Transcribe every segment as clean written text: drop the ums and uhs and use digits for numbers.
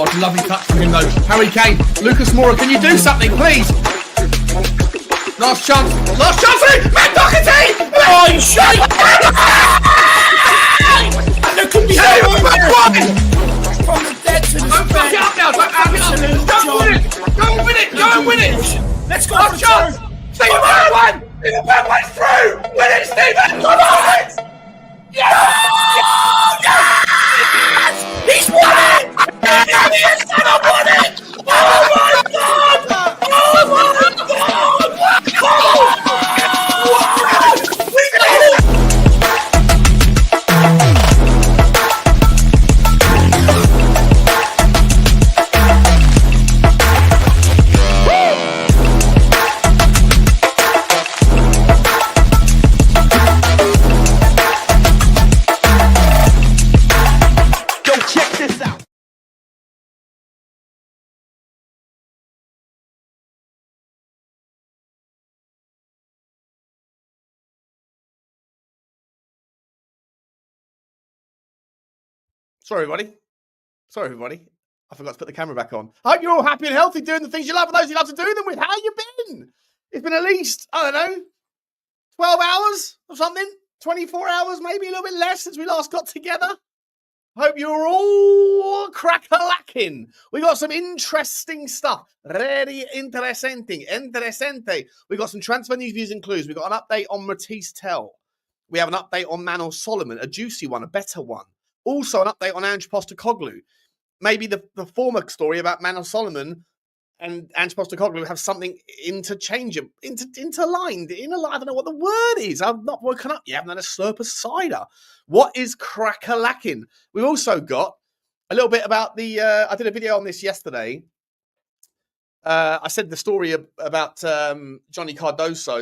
Oh, lovely touch from him though. Harry Kane, Lucas Moura, can you do something, please? Last chance, Matt Doherty! Oh, you shite! There could be From the dead to the don't fuck it up now, Go and win it! Let's go Last for chance! Stephen Berghvall! Stephen Berghvall's through! Win it, Stephen! Come on! Yes! He's won it! He has won it! Oh my God! Oh my God! We did it! Sorry, everybody. I forgot to put the camera back on. I hope you're all happy and healthy doing the things you love and those you love to do them with. How you been? It's been at least, 12 hours or something. 24 hours, maybe a little bit less since we last got together. Hope you're all crack-a-lacking. We got some interesting stuff. Really interesante. We got some transfer news, views and clues. We got an update on Mathys. We have an update on Manor Solomon, a juicy one, a better one. Also, an update on Ange Postecoglou. Maybe the former story about Manor Solomon and Ange Postecoglou have something interlined. I don't know what the word is. I've not woken up yet. I haven't had a slurp of cider. What is crack-a-lacking? We've also got a little bit about I did a video on this yesterday. I said the story about Jonny Cardoso.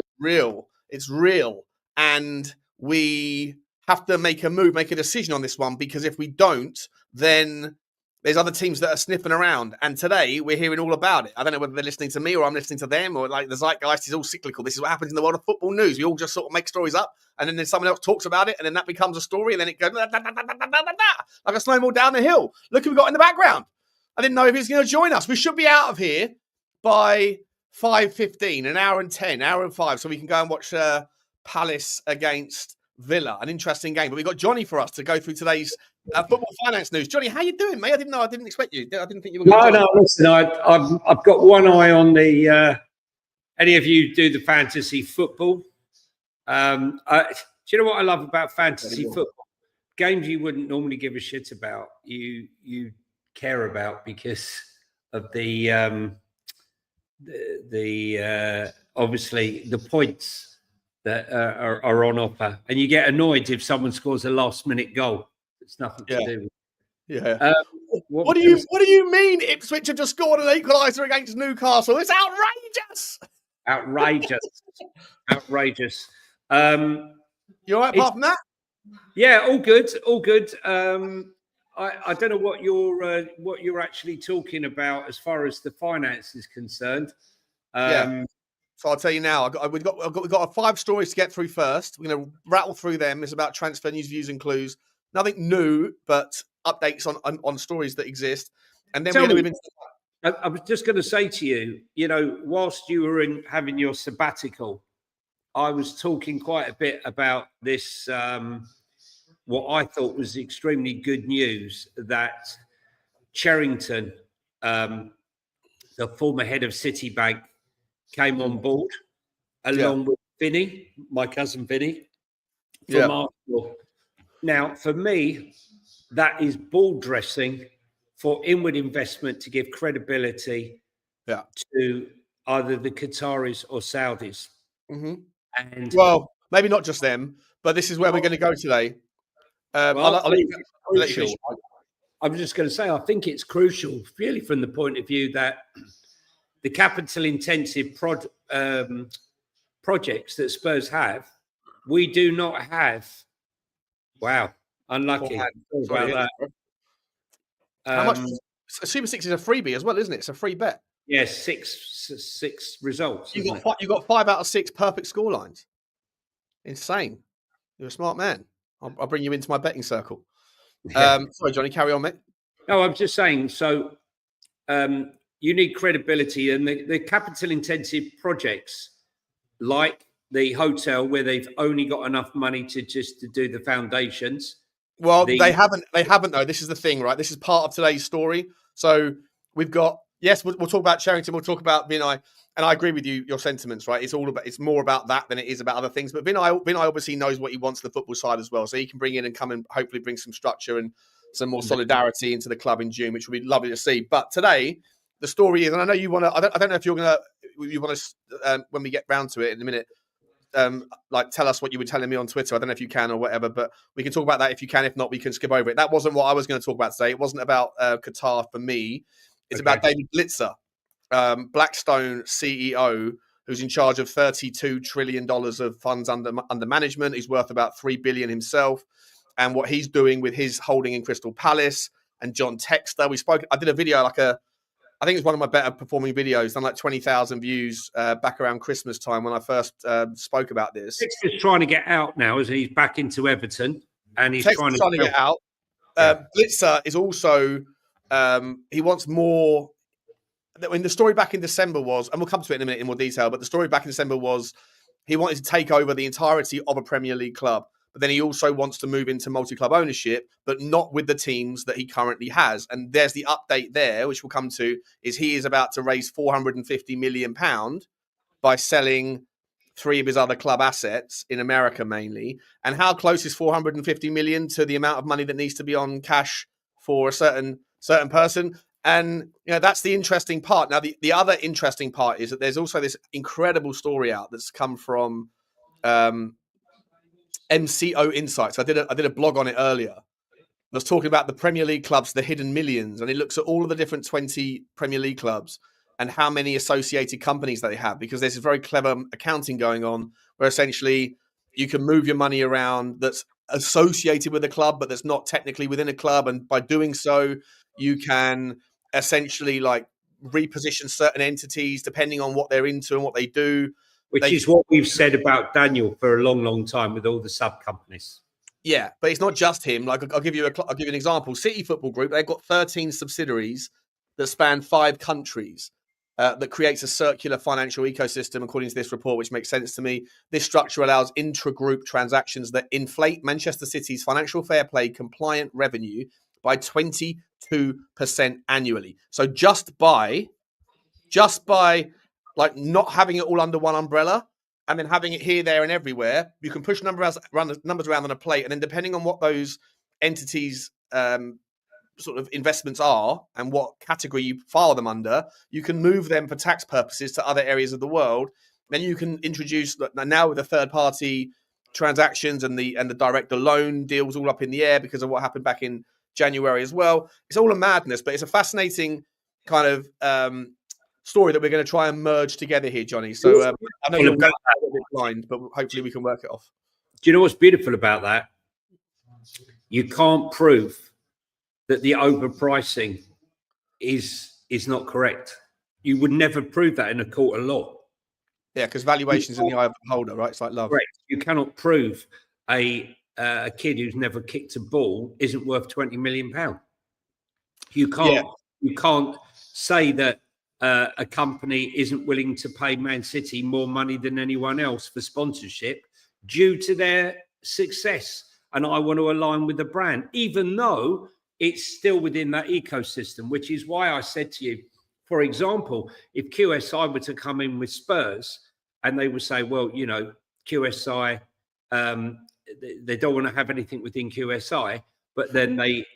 It's real. And we have to make a decision on this one, because if we don't, then there's other teams that are sniffing around. And today we're hearing all about it. I don't know whether they're listening to me or I'm listening to them, or like the zeitgeist is all cyclical. This is what happens in the world of football news. We all just sort of make stories up, and then there's someone else talks about it, and then that becomes a story, and then it goes like a snowball down the hill. Look who we got in the background. I didn't know if he was going to join us. We should be out of here by 5:15, an hour and 10, hour and 5, so we can go and watch Palace against Villa, an interesting game. But we got Jonny for us to go through today's football finance news. Jonny, how you doing, mate? I didn't expect you. I didn't think you were going to. No, listen, I've got one eye on the. Any of you do the fantasy football? Do you know what I love about fantasy football? Games you wouldn't normally give a shit about, you care about because of the obviously the points that are on offer, and you get annoyed if someone scores a last-minute goal. It's nothing to do with. Yeah. What do you mean? Ipswich have just scored an equaliser against Newcastle. It's outrageous. Outrageous. You all right apart from that? Yeah, all good. I don't know what you're actually talking about as far as the finance is concerned. So I'll tell you now. We've got 5 stories to get through first. We're going to rattle through them. It's about transfer news, views, and clues. Nothing new, but updates on stories that exist. And then I was just going to say to you, whilst you were having your sabbatical, I was talking quite a bit about this. What I thought was extremely good news that Cherrington, the former head of Citibank, came on board along with Vinny, my cousin Vinny, from Arsenal. Now, for me, that is ball dressing for inward investment to give credibility to either the Qataris or Saudis. Mm-hmm. And well, maybe not just them, but this is where we're going to go today. I'm just going to say, I think it's crucial, really, from the point of view that the capital-intensive projects that Spurs have, we do not have. Wow, unlucky. About that. How much? Super 6 is a freebie as well, isn't it? It's a free bet. Yes, six results. You got 5 out of 6 perfect score lines. Insane. You're a smart man. I'll bring you into my betting circle. Sorry, Jonny, carry on, mate. No, I'm just saying. So you need credibility, and the capital intensive projects like the hotel where they've only got enough money to do the foundations. Well, they haven't though. This is the thing, right? This is part of today's story. So we've got, yes, we'll talk about Sherrington, we'll talk about Vinay, and I agree with you, your sentiments, right? It's more about that than it is about other things. But Vinay obviously knows what he wants the football side as well. So he can bring in and come and hopefully bring some structure and some more solidarity into the club in June, which would be lovely to see. But today, the story is, and I know you want to, I don't know if you want to, when we get round to it in a minute, like tell us what you were telling me on Twitter. I don't know if you can or whatever, but we can talk about that if you can. If not, we can skip over it. That wasn't what I was going to talk about today. It wasn't about Qatar for me. It's about David Blitzer, Blackstone CEO, who's in charge of $32 trillion of funds under management. He's worth about $3 billion himself, and what he's doing with his holding in Crystal Palace and John Textor. I did a video I think it's one of my better performing videos, done like 20,000 views back around Christmas time when I first spoke about this. Textor's trying to get out now as he's back into Everton, and he's trying to get out. Blitzer is also, he wants more. When the story back in December was, and we'll come to it in a minute in more detail, but the story back in December was he wanted to take over the entirety of a Premier League club. But then he also wants to move into multi-club ownership, but not with the teams that he currently has. And there's the update there, which we'll come to, is he is about to raise £450 million by selling 3 of his other club assets in America mainly. And how close is 450 million to the amount of money that needs to be on cash for a certain person? And that's the interesting part. Now, the other interesting part is that there's also this incredible story out that's come from MCO Insights. I did a blog on it earlier. I was talking about the Premier League clubs, the hidden millions, and it looks at all of the different 20 Premier League clubs and how many associated companies they have, because there's a very clever accounting going on where essentially you can move your money around that's associated with a club, but that's not technically within a club. And by doing so, you can essentially like reposition certain entities depending on what they're into and what they do. Which is what we've said about Daniel for a long, long time with all the sub companies. Yeah, but it's not just him. Like I'll give you an example. City Football Group, they've got 13 subsidiaries that span 5 countries. That creates a circular financial ecosystem, according to this report, which makes sense to me. This structure allows intra-group transactions that inflate Manchester City's financial fair play compliant revenue by 22% annually. So just by like not having it all under one umbrella and then having it here, there, and everywhere, you can push numbers around on a plate, and then depending on what those entities sort of investments are and what category you file them under, you can move them for tax purposes to other areas of the world. Then you can introduce, now with the third party transactions and the director loan deals all up in the air because of what happened back in January as well. It's all a madness, but it's a fascinating kind of story that we're going to try and merge together here, Johnny. So I know you're going a little bit blind, but hopefully we can work it off. Do you know what's beautiful about that? You can't prove that the overpricing is not correct. You would never prove that in a court of law. Yeah, because valuation's in the eye of the beholder, right? It's like love. Correct. You cannot prove a kid who's never kicked a ball isn't worth £20 million. You can't. Yeah. You can't say that a company isn't willing to pay Man City more money than anyone else for sponsorship due to their success. And I want to align with the brand, even though it's still within that ecosystem, which is why I said to you, for example, if QSI were to come in with Spurs and they would say, well, QSI, they don't want to have anything within QSI, but then they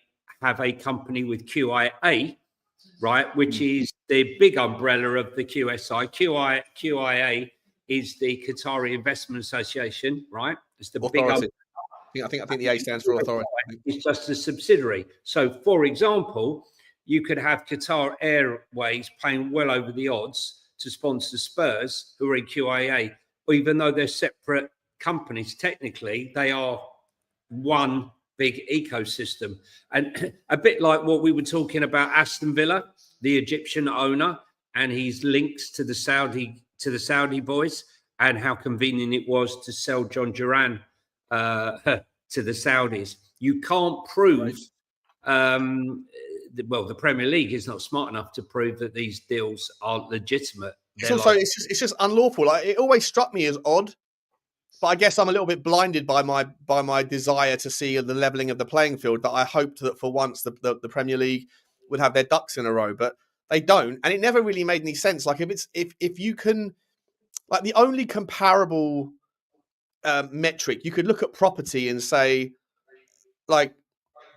have a company with QIA, right, which is the big umbrella of the QSI. QIA is the Qatari Investment Association, right? It's the big umbrella. I think the A stands for authority. It's just a subsidiary. So, for example, you could have Qatar Airways paying well over the odds to sponsor Spurs, who are in QIA, even though they're separate companies. Technically, they are one big ecosystem. And a bit like what we were talking about Aston Villa, the Egyptian owner, and his links to the Saudi boys, and how convenient it was to sell John Duran to the Saudis. You can't prove the Premier League is not smart enough to prove that these deals are legitimate. It's just unlawful. Like, it always struck me as odd, but I guess I'm a little bit blinded by my desire to see the leveling of the playing field. That I hoped that for once the Premier League would have their ducks in a row, but they don't, and it never really made any sense. Like, if you can, like, the only comparable metric, you could look at property and say, like,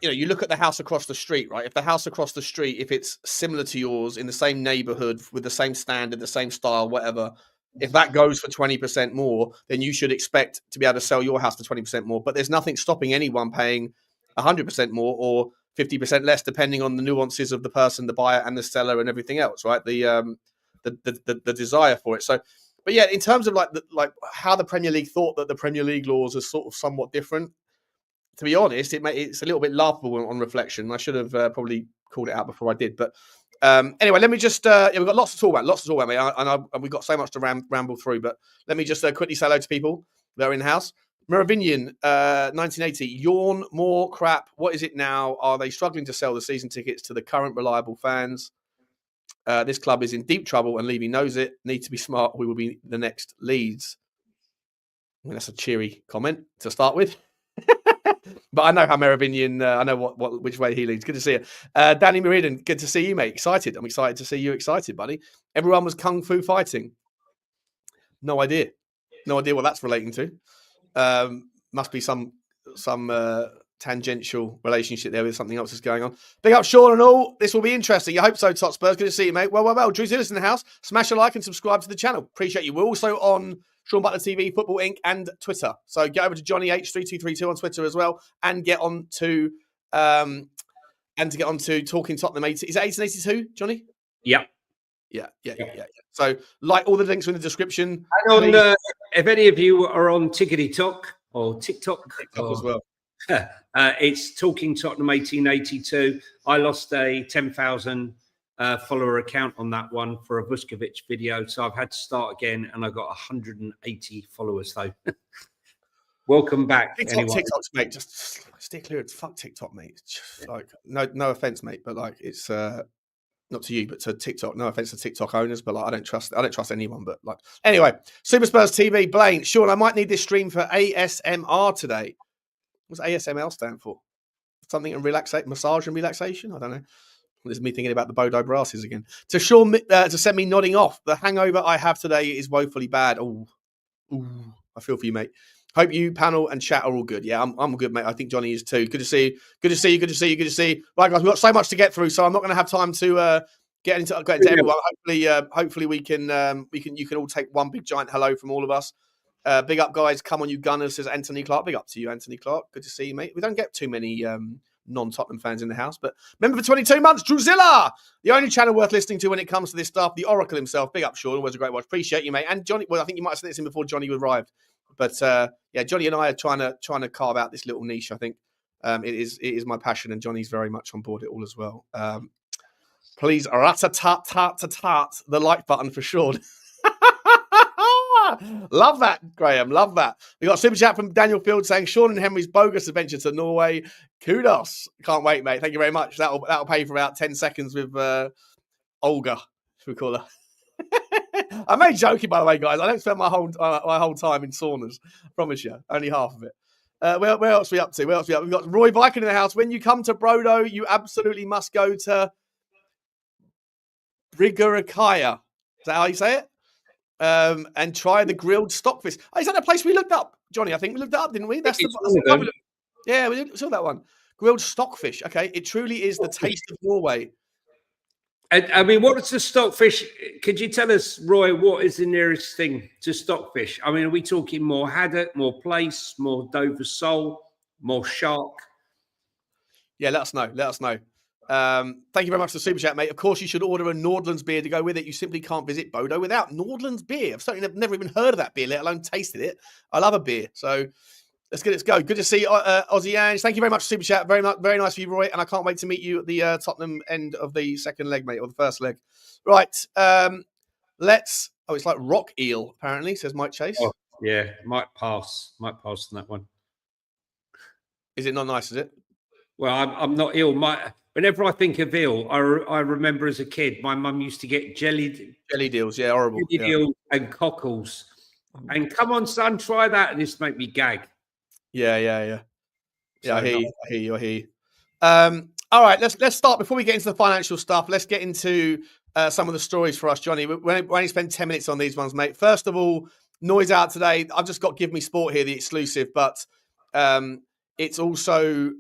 you look at the house across the street, right? If the house across the street, if it's similar to yours in the same neighborhood with the same standard, the same style, whatever, if that goes for 20% more, then you should expect to be able to sell your house for 20% more. But there's nothing stopping anyone paying 100% more or 50% less, depending on the nuances of the person, the buyer and the seller and everything else, right? The desire for it. So, but yeah, in terms of like how the Premier League thought that the Premier League laws are sort of somewhat different, to be honest, it's a little bit laughable on reflection. I should have probably called it out before I did. But anyway, let me just, we've got lots to talk about, mate. And we've got so much to ramble through. But let me just quickly say hello to people that are in the house. Merovingian, 1980, yawn, more crap. What is it now? Are they struggling to sell the season tickets to the current reliable fans? This club is in deep trouble and Levy knows it. Need to be smart. We will be the next Leeds. I mean, that's a cheery comment to start with. But I know how Merovingian, I know which way he leads. Good to see you. Danny Meridan, good to see you, mate. Excited. I'm excited to see you excited, buddy. Everyone was kung fu fighting. No idea. No idea what that's relating to. Must be some tangential relationship there with something else that's going on. Big up Sean and all. This will be interesting. I hope so, Tot Spurs. Good to see you, mate. Well. Druzilla's in the house. Smash a like and subscribe to the channel. Appreciate you. We're also on Sean Butler TV, Football Inc. and Twitter. So get over to Jonny H3232 on Twitter as well, and get on to Talking Tottenham 80. Is it 1882, Jonny? Yeah. Yeah. So like all the links are in the description. And on, if any of you are on TikTok or TikTok as well. It's Talking Tottenham 1882. I lost a 10,000 follower account on that one for a Vuskovic video, so I've had to start again, and I got 180 followers though. Welcome back. TikTok's, mate. Just stay clear. It's fuck TikTok, mate. It's just like no offense, mate, but like it's not to you, but to TikTok. No offense to TikTok owners, but like I don't trust anyone. But like anyway, Super Spurs TV, Blaine, Sean, I might need this stream for ASMR today. What's ASMR stand for? Something in massage and relaxation? I don't know. This is me thinking about the Bodo brasses again. To Sean, to send me nodding off. The hangover I have today is woefully bad. Ooh, I feel for you, mate. Hope you, panel, and chat are all good. Yeah, I'm good, mate. I think Jonny is too. Good to see you. Good to see you. Good to see you. Good to see you. Right, guys, we've got so much to get through, so I'm not going to have time to get into everyone. Hopefully, you can all take one big giant hello from all of us. Big up, guys. Come on, you Gunners, says Anthony Clark. Big up to you, Anthony Clark. Good to see you, mate. We don't get too many non-Tottenham fans in the house, but member for 22 months, Druzilla, the only channel worth listening to when it comes to this stuff. The Oracle himself. Big up, Sean. Always a great watch. Appreciate you, mate. And Jonny. Well, I think you might have said this in before Jonny arrived, but yeah, Jonny and I are trying to carve out this little niche. I think it is my passion, and Jonny's very much on board it all as well. Please, rat-a-tat-tat-tat, the like button for Sean. Love that, Graham. Love that. We got a super chat from Daniel Field saying Sean and Henry's bogus adventure to Norway. Kudos. Can't wait, mate. Thank you very much. That'll pay for about 10 seconds with Olga, should we call her? I'm only joking, by the way, guys. I don't spend my whole time in saunas. I promise you. Only half of it. Where else are we up to? We've got Roy Viking in the house. When you come to Brodo, you absolutely must go to Brigorokaya. Is that how you say it? And try the grilled stockfish. Oh, is that a place we looked up, Jonny? I think we looked it up, didn't we? That's yeah, we saw that one. Grilled stockfish. Okay, it truly is the taste of Norway. I mean, what is the stockfish? Could you tell us, Roy, what is the nearest thing to stockfish? I mean, are we talking more haddock, more plaice, more Dover sole, more shark? Yeah, let us know. Thank you very much for the super chat, mate. Of course, you should order a Nordlands beer to go with it. You simply can't visit Bodo without Nordlands beer. I've certainly never even heard of that beer, let alone tasted it. I love a beer. So let's go. Good to see Aussie Ange. Thank you very much for super chat. Very nice of you, Roy. And I can't wait to meet you at the Tottenham end of the second leg, mate, or the first leg. Right. It's like rock eel, apparently, says Mike Chase. Oh, yeah, might pass on that one. Is it not nice, is it? Well, I'm not ill. Whenever I think of eel, I remember as a kid, my mum used to get jelly deals. Yeah, horrible. Jelly deals and cockles. And come on, son, try that. And this make me gag. Yeah. So I hear you. All right, let's start before we get into the financial stuff. Let's get into some of the stories for us, Johnny. We only spend 10 minutes on these ones, mate. First of all, noise out today. I've just got Give Me Sport here, the exclusive, but it's also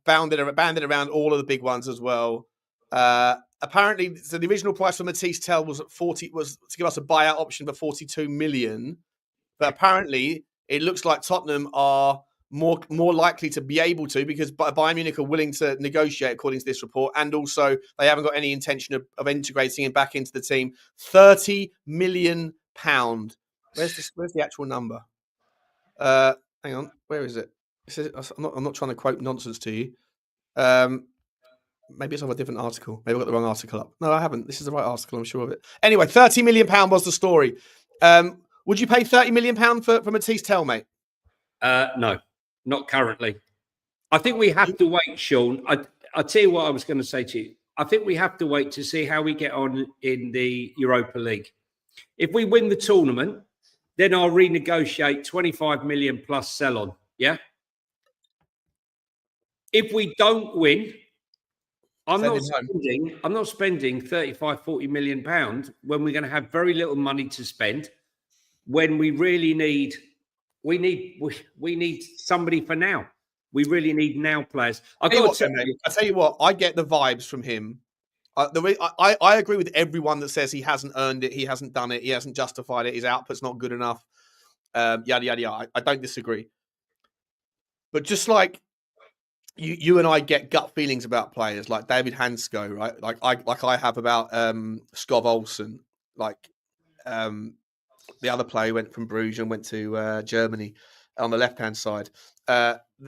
banded around all of the big ones as well. Apparently, so the original price for Mathys Tel was at 40, was to give us a buyout option for 42 million. But apparently, it looks like Tottenham are more likely to be able to, because Bayern Munich are willing to negotiate, according to this report, and also they haven't got any intention of integrating him back into the team. £30 million. Where's the actual number? Hang on, where is it? I'm not trying to quote nonsense to you. Maybe it's on a different article. Maybe I got the wrong article up. No, I haven't. This is the right article, I'm sure of it. Anyway, £30 million was the story. Would you pay £30 million for Mathys Tel, mate? No, not currently. I think we have to wait, Sean. I'll tell you what I was going to say to you. I think we have to wait to see how we get on in the Europa League. If we win the tournament, then I'll renegotiate 25 million plus sell on. Yeah. If we don't win, I'm not spending 35, 40 million pounds when we're going to have very little money to spend, when we really need we need somebody for now. We really need now players. I tell you what, I get the vibes from him. I agree with everyone that says he hasn't earned it, he hasn't done it, he hasn't justified it, his output's not good enough. Yada yada yada. I don't disagree. But just like you and I get gut feelings about players like David Hansko, right? Like I have about Skov Olsen, like the other player went from Bruges and went to Germany on the left hand side.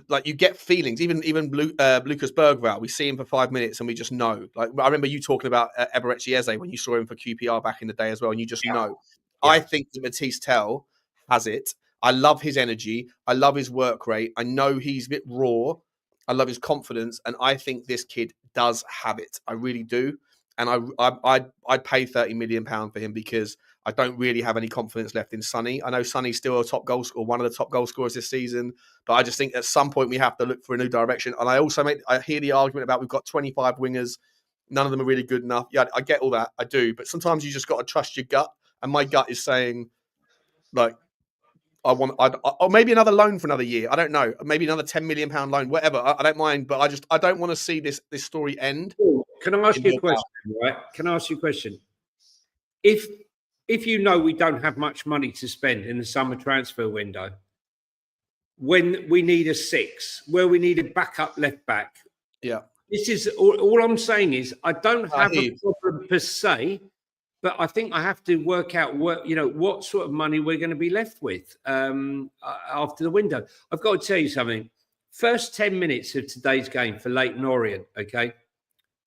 Like you get feelings, even Lucas Berghvall. We see him for 5 minutes and we just know. Like I remember you talking about Eberechi Eze when you saw him for QPR back in the day as well, and you just know. Yeah. I think that Mathys Tel has it. I love his energy. I love his work rate. I know he's a bit raw. I love his confidence, and I think this kid does have it. I really do, and I'd pay £30 million for him because I don't really have any confidence left in Sonny. I know Sonny's still a top goal scorer, one of the top goal scorers this season, but I just think at some point we have to look for a new direction. And I also I hear the argument about we've got 25 wingers, none of them are really good enough. Yeah, I get all that, I do, but sometimes you just got to trust your gut, and my gut is saying, like, or maybe another loan for another year. I don't know. Maybe another £10 million loan, whatever. I don't mind, but I don't want to see this story end. Can I ask you a question? Right? Can I ask you a question? If you know we don't have much money to spend in the summer transfer window, when we need a six, where we need a backup left back, yeah. This is all I'm saying is I don't have a problem per se. But I think I have to work out what sort of money we're going to be left with after the window. I've got to tell you something. First 10 minutes of today's game for Leyton Orient, okay,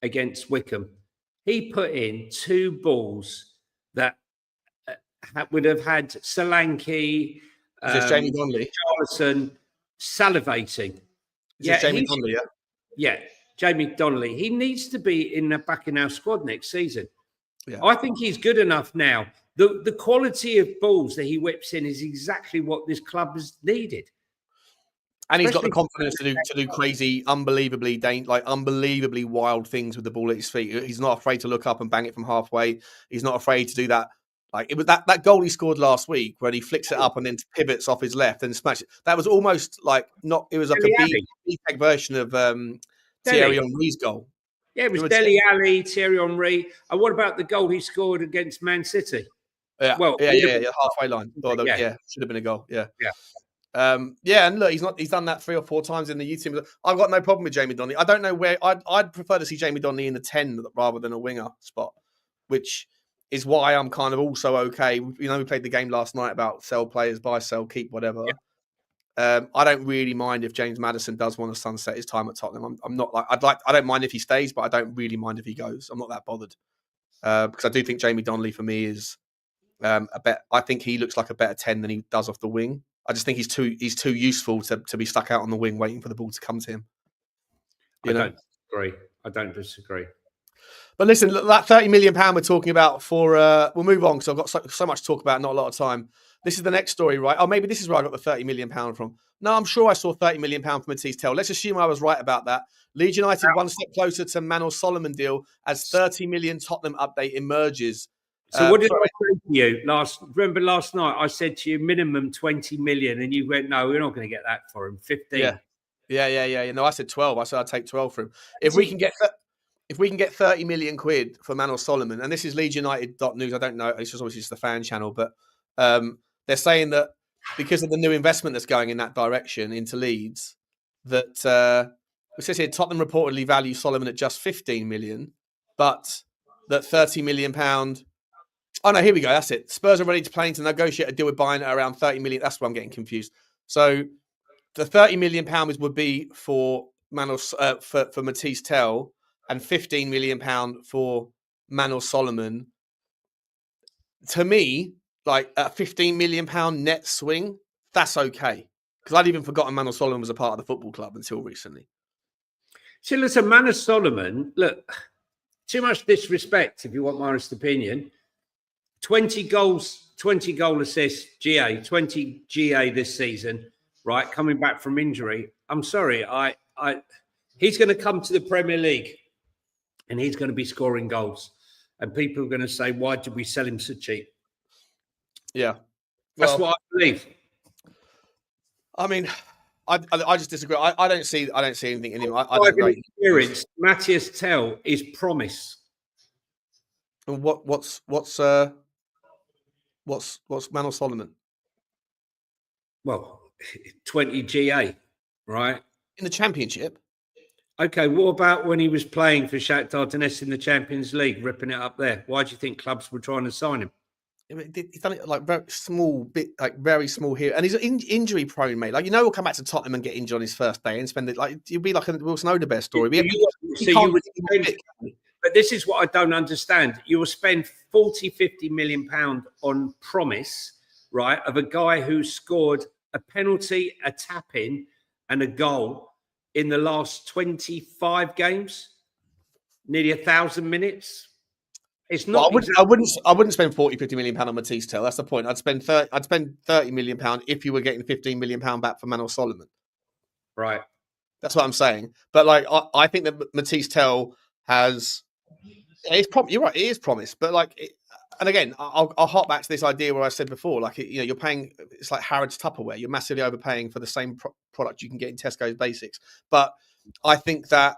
against Wickham, he put in 2 balls that would have had Solanke, Jamie Donnelly, Richalison salivating. Jamie Donnelly, yeah, Jamie Donnelly. He needs to be back in our squad next season. Yeah. I think he's good enough now. The quality of balls that he whips in is exactly what this club has needed. And he's got the confidence to do crazy, unbelievably wild things with the ball at his feet. He's not afraid to look up and bang it from halfway. He's not afraid to do that. Like it was that goal he scored last week where he flicks it up and then pivots off his left and smashes it. That was almost like it was like a B-Tech version of Thierry Henry's goal. Yeah, it was Dele Alli, Thierry Henry. And what about the goal he scored against Man City? Yeah, halfway line. Should have been a goal. Yeah. And look, he's done that 3 or 4 times in the youth team. I've got no problem with Jamie Donnelly. I don't know where I'd prefer to see Jamie Donnelly in the 10 rather than a winger spot, which is why I'm kind of also okay. We played the game last night about sell players, buy, sell, keep, whatever. Yeah. I don't really mind if James Maddison does want to sunset his time at Tottenham. I'm not like I don't mind if he stays, but I don't really mind if he goes. I'm not that bothered because I do think Jamie Donnelly for me is I think he looks like a better 10 than he does off the wing. I just think he's too useful to be stuck out on the wing waiting for the ball to come to him. I don't agree. I don't disagree. But listen, that £30 million we're talking about for, we'll move on because I've got so much to talk about, not a lot of time. This is the next story, right? Oh, maybe this is where I got the £30 million from. No, I'm sure I saw £30 million from Mathys Tel. Let's assume I was right about that. Leeds United one step closer to Manor Solomon deal as 30 million Tottenham update emerges. So what did I say to you remember last night? I said to you minimum 20 million, and you went, no, we're not going to get that for him. 15. Yeah. No, I said 12. I said I'd take 12 for him. If we can get 30 million quid for Manor Solomon, and this is Leeds United.news, I don't know, it's just obviously just the fan channel, but they're saying that because of the new investment that's going in that direction into Leeds, that it says here Tottenham reportedly value Solomon at just 15 million, but that £30 million. Oh no, here we go. That's it. Spurs are ready to planning to negotiate a deal with Bayern at around 30 million. That's where I'm getting confused. So the £30 million would be for Manor for Mathys Tel, and £15 million for Manor Solomon. To me, like a £15 million net swing, that's okay. Because I'd even forgotten Manor Solomon was a part of the football club until recently. So listen, Manor Solomon, look, too much disrespect, if you want my honest opinion. 20 goals, 20 goal assists, 20 GA this season, right? Coming back from injury. I'm sorry, he's going to come to the Premier League and he's going to be scoring goals. And people are going to say, why did we sell him so cheap? Yeah. That's what I believe. I mean, I just disagree. I don't see anything in him. I don't rate experience. Mathys Tel is promise. And what's Manor Solomon? Well, 20 GA, right? In the Championship. Okay, what about when he was playing for Shakhtar Donetsk in the Champions League, ripping it up there? Why do you think clubs were trying to sign him? He's done it like very small here, and he's injury prone, mate. Like, he'll come back to Tottenham and get injured on his first day and spend it like he'll be like a Wilson Odobert story. But this is what I don't understand. You will spend 40-50 million pound on promise, right, of a guy who scored a penalty, a tap-in, and a goal in the last 25 games, nearly 1,000 minutes. It's not. Well, I wouldn't spend 40-50 million pound on Mathys Tel. That's the point. I'd spend 30 million pound if you were getting 15 million pound back for Manor Solomon. Right. That's what I'm saying. But like, I think that Mathys Tel has. You're right. It is promise, but like, and again, I'll hop back to this idea where I said before, like, you're paying. It's like Harrods Tupperware. You're massively overpaying for the same product you can get in Tesco's Basics. But I think that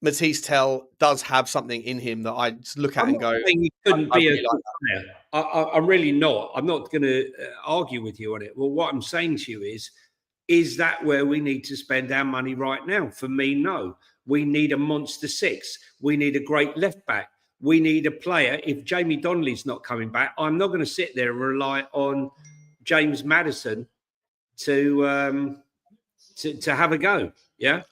Mathys Tel does have something in him that I look at and go, he couldn't be a good player. I'm really not. I'm not going to argue with you on it. Well, what I'm saying to you is that where we need to spend our money right now? For me, no. We need a monster six. We need a great left back. We need a player. If Jamie Donnelly's not coming back, I'm not going to sit there and rely on James Maddison to have a go. Yeah.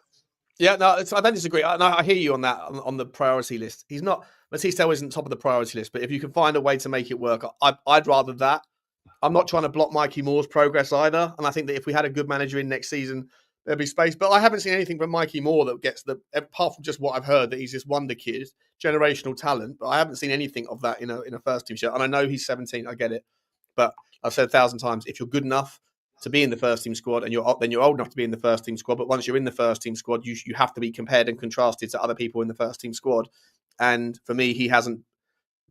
Yeah, no, I don't disagree. I hear you on that, on the priority list. He's not, Mathys Tel isn't top of the priority list, but if you can find a way to make it work, I'd rather that. I'm not trying to block Mickey Moore's progress either. And I think that if we had a good manager in next season, there'd be space. But I haven't seen anything from Mickey Moore that gets apart from just what I've heard, that he's this wonder kid, generational talent. But I haven't seen anything of that in a first team shirt. And I know he's 17, I get it. But I've said 1,000 times, if you're good enough to be in the first team squad, and then you're old enough to be in the first team squad. But once you're in the first team squad, you have to be compared and contrasted to other people in the first team squad. And for me, he hasn't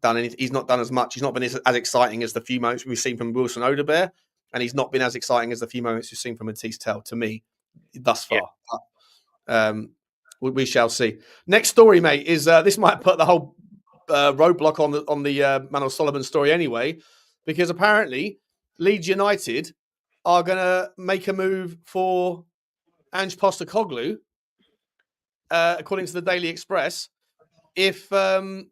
done anything. He's not done as much. He's not been as exciting as the few moments we've seen from Wilson Odobert, and he's not been as exciting as the few moments we've seen from Mathys Tel, to me, thus far. Yeah. We shall see. Next story, mate, is this might put the whole roadblock on the Manor Solomon story anyway, because apparently Leeds United are going to make a move for Ange Postecoglou, according to the Daily Express, if to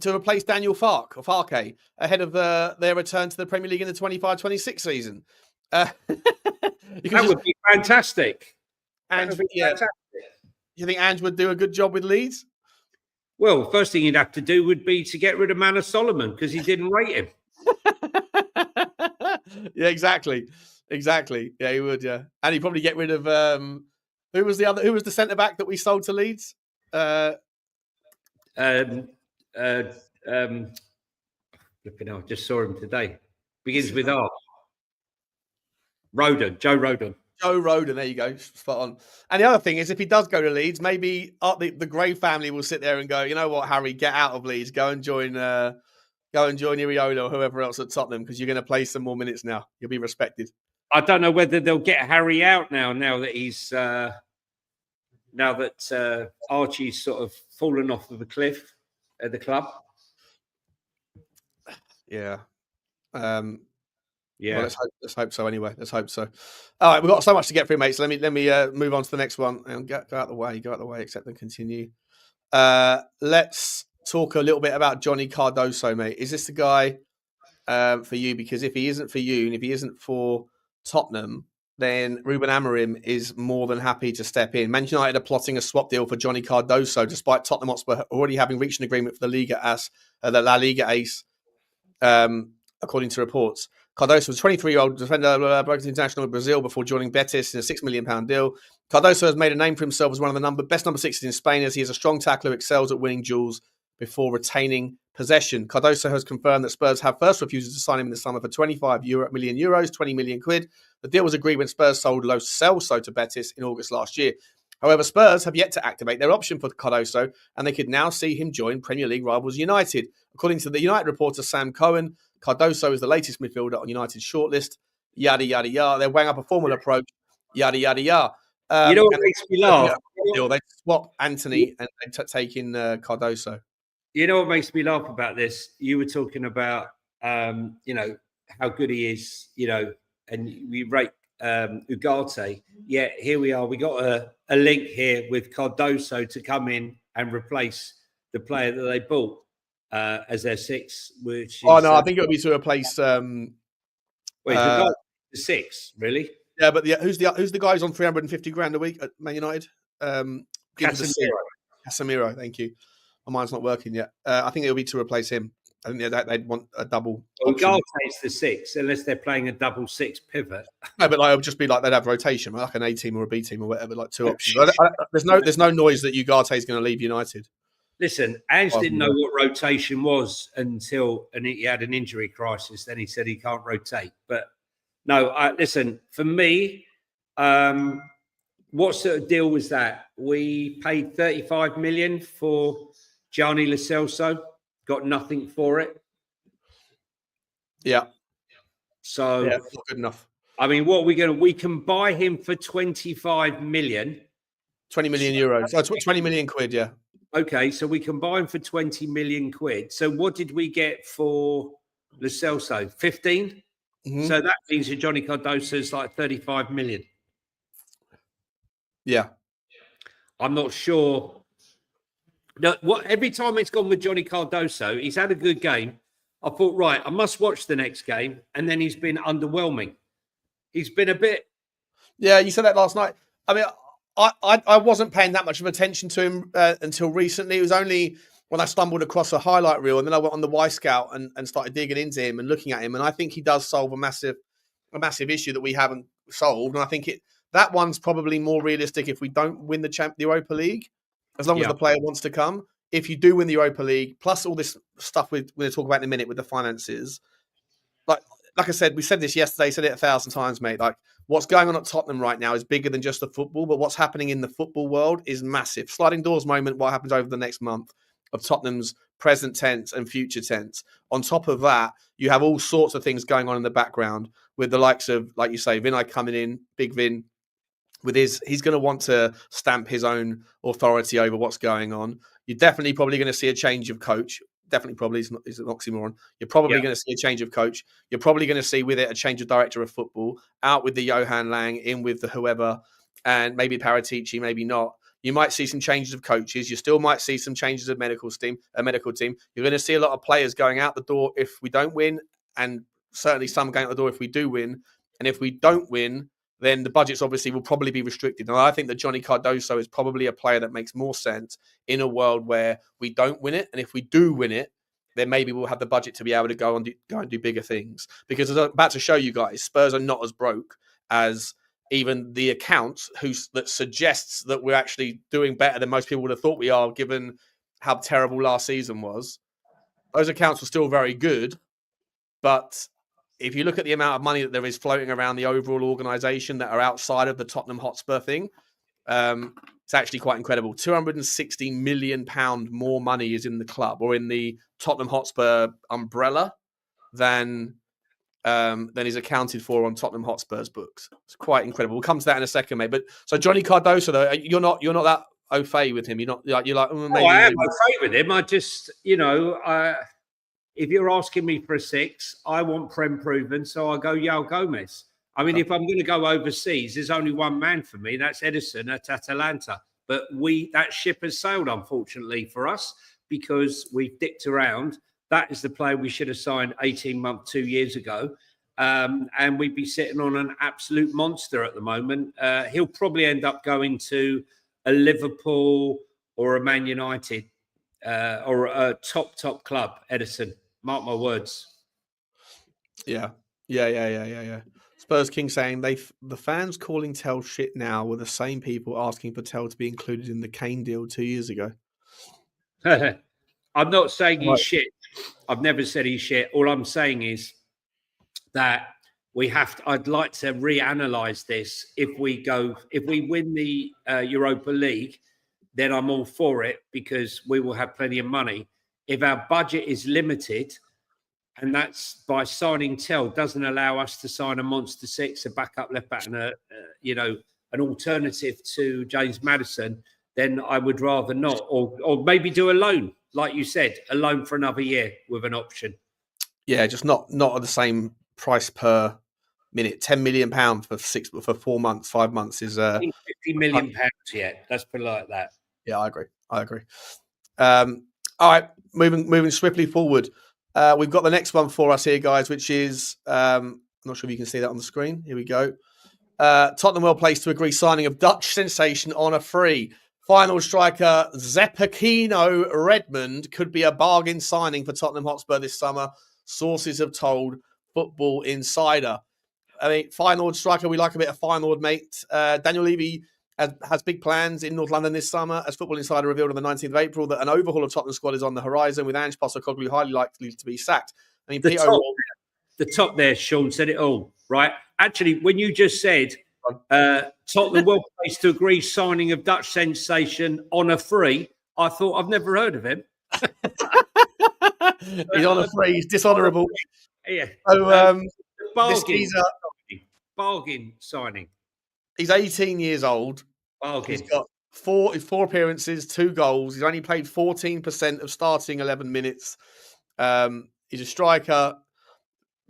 replace Daniel Farke ahead of their return to the Premier League in the 25-26 season. That would be fantastic. Fantastic. You think Ange would do a good job with Leeds? Well, first thing he'd have to do would be to get rid of Manor Solomon because he didn't rate him. Yeah, exactly. Yeah, he would. Yeah, and he'd probably get rid of Who was the other? Who was the centre back that we sold to Leeds? Flipping hell, I just saw him today. Begins with R. Joe Rodon. Joe Rodon, there you go, spot on. And the other thing is, if he does go to Leeds, maybe the Gray family will sit there and go, you know what, Harry, get out of Leeds, go and join Iriola or whoever else at Tottenham, because you're going to play some more minutes now. You'll be respected. I don't know whether they'll get Harry out now that he's now that Archie's sort of fallen off of a cliff at the club. Yeah. Yeah. Well, let's hope so. Anyway, let's hope so. All right, we've got so much to get through, mate. So let me move on to the next one and go out the way. Accept and continue. Let's talk a little bit about Jonny Cardoso, mate. Is this the guy for you? Because if he isn't for you, and if he isn't for Tottenham, then Ruben Amorim is more than happy to step in. Man United are plotting a swap deal for Jonny Cardoso, despite Tottenham Hotspur already having reached an agreement for the La Liga ace, according to reports. Cardoso was a 23-year-old defender, broke international in Brazil before joining Betis in a £6 million deal. Cardoso has made a name for himself as one of the best number sixes in Spain, as he is a strong tackler who excels at winning duels before retaining possession. Cardoso has confirmed that Spurs have first refused to sign him in the summer for €25 million, 20 million quid. The deal was agreed when Spurs sold Lo Celso to Betis in August last year. However, Spurs have yet to activate their option for Cardoso, and they could now see him join Premier League rivals United. According to the United reporter Sam Cohen, Cardoso is the latest midfielder on United's shortlist. Yada, yada, yada. They're weighing up a formal approach. Yada, yada, yada. You know what makes me laugh? They swap Anthony and take in Cardoso. You know what makes me laugh about this? You were talking about, how good he is, and we rate Ugarte. Yeah, here we are. We got a link here with Cardoso to come in and replace the player that they bought as their six. Which is, I think it would be to replace. The guy, the six, really? Yeah, but who's the guy who's on 350 grand a week at Man United? Casemiro. Thank you. My mind's not working yet. I think it'll be to replace him. I think they'd want a double. Ugarte's the six, unless they're playing a double six pivot. No, but it would just be like they'd have rotation, like an A team or a B team or whatever, like two options. There's no noise that Ugarte is going to leave United. Listen, Ange didn't know what rotation was until he had an injury crisis. Then he said he can't rotate. But no, listen, for me, what sort of deal was that? We paid 35 million for Jonny Lo Celso, got nothing for it. Yeah. So not good enough. I mean, what are we going to? We can buy him for 25 million. 20 million euros. So 20 million quid, yeah. Okay, so we can buy him for 20 million quid. So what did we get for Lo Celso? 15? Mm-hmm. So that means that Jonny Cardoso is like 35 million. Yeah. I'm not sure. No, every time it's gone with Jonny Cardoso, he's had a good game. I thought, right, I must watch the next game. And then he's been underwhelming. He's been a bit. Yeah, you said that last night. I mean, I wasn't paying that much of attention to him until recently. It was only when I stumbled across a highlight reel, and then I went on the Y Scout and started digging into him and looking at him. And I think he does solve a massive issue that we haven't solved. And I think that one's probably more realistic if we don't win the Europa League, as long as the player wants to come. If you do win the Europa League, plus all this stuff we're going to talk about in a minute with the finances, like I said, we said this yesterday, said it 1,000 times, mate. Like, what's going on at Tottenham right now is bigger than just the football, but what's happening in the football world is massive. Sliding doors moment, what happens over the next month of Tottenham's present tense and future tense. On top of that, you have all sorts of things going on in the background with the likes of, like you say, Vinay coming in, Big Vin, with he's going to want to stamp his own authority over what's going on. You're definitely probably going to see a change of coach. Definitely, probably is an oxymoron. You're probably going to see a change of coach. You're probably going to see with it a change of director of football, out with the Johan Lang, in with the whoever, and maybe Paratici, maybe not. You might see some changes of coaches. You still might see some changes of medical team. You're going to see a lot of players going out the door if we don't win, and certainly some going out the door if we do win. And if we don't win, then the budgets obviously will probably be restricted. And I think that Jonny Cardoso is probably a player that makes more sense in a world where we don't win it. And if we do win it, then maybe we'll have the budget to be able to go and do bigger things. Because as I'm about to show you guys, Spurs are not as broke as even the accounts that suggests that we're actually doing better than most people would have thought we are, given how terrible last season was. Those accounts were still very good, but if you look at the amount of money that there is floating around the overall organisation that are outside of the Tottenham Hotspur thing, it's actually quite incredible. £260 million more money is in the club or in the Tottenham Hotspur umbrella than is accounted for on Tottenham Hotspur's books. It's quite incredible. We'll come to that in a second, mate. But so Jonny Cardoso, though, you're not that au fait with him. You're not like maybe. I am au fait with him. I just, if you're asking me for a 6, I want Prem proven, so I go Yao Gomez. I mean, if I'm going to go overseas, there's only one man for me. That's Edison at Atalanta. But that ship has sailed, unfortunately, for us, because we've dicked around. That is the player we should have signed 18 months, 2 years ago. And we'd be sitting on an absolute monster at the moment. He'll probably end up going to a Liverpool or a Man United or a top club, Edison. Mark my words. Yeah. Spurs King saying the fans calling Tell shit now were the same people asking for Tell to be included in the Kane deal 2 years ago. I'm not saying he's shit. I've never said he's shit. All I'm saying is that I'd like to reanalyze this. If we win the Europa League, then I'm all for it because we will have plenty of money. If our budget is limited, and that's by signing Tell, doesn't allow us to sign a monster 6, a backup left back, and an alternative to James Maddison, then I would rather not, or maybe do a loan, like you said, a loan for another year with an option. Yeah, just not at the same price per minute. £10 million for 4 months, 5 months is £50 million. Yeah, let's put it like that. Yeah, I agree. All right, moving swiftly forward. We've got the next one for us here, guys, which is I'm not sure if you can see that on the screen. Here we go. Tottenham well placed to agree signing of Dutch sensation on a free. Final striker Zeppakino Redmond could be a bargain signing for Tottenham Hotspur this summer. Sources have told Football Insider. I mean, Feyenoord striker, we like a bit of Feyenoord, mate. Daniel Levy has big plans in North London this summer, as Football Insider revealed on the 19th of April that an overhaul of Tottenham squad is on the horizon, with Ange Postecoglou highly likely to be sacked. I mean, the top there, Sean, said it all, right? Actually, when you just said Tottenham well placed to agree signing of Dutch sensation on a free, I thought I've never heard of him. He's on a free. He's dishonourable. Yeah. So, bargain signing. He's 18 years old. Bargain. He's got four appearances, 2 goals. He's only played 14% of starting 11 minutes. He's a striker.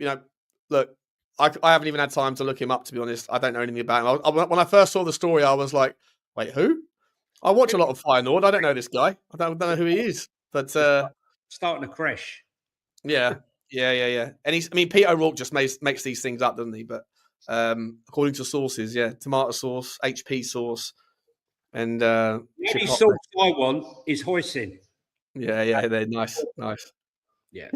Look, I haven't even had time to look him up, to be honest. I don't know anything about him. When I first saw the story, I was like, wait, who? I watch a lot of Feyenoord. I don't know this guy. I don't know who he is. But starting a crash. Yeah. And Pete O'Rourke just makes these things up, doesn't he? But according to sources, tomato sauce, HP sauce, and the only sauce I want is hoisin. Yeah, they're nice. Yeah.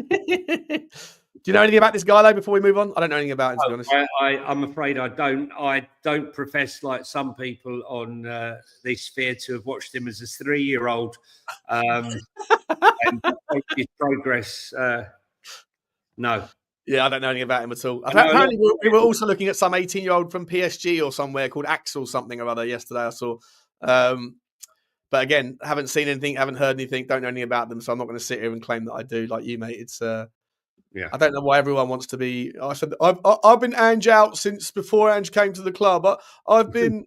Do you know anything about this guy though? Before we move on, I don't know anything about him, to be honest. I'm afraid I don't. I don't profess, like some people on this sphere, to have watched him as a 3-year-old and his progress. No. Yeah, I don't know anything about him at all. Apparently, we were also looking at some 18-year-old from PSG or somewhere called Axel something or other yesterday. I saw. But again, haven't seen anything, haven't heard anything, don't know anything about them, so I'm not going to sit here and claim that I do, like you, mate. It's I don't know why everyone wants to be. I said I've been Ange out since before Ange came to the club. I've been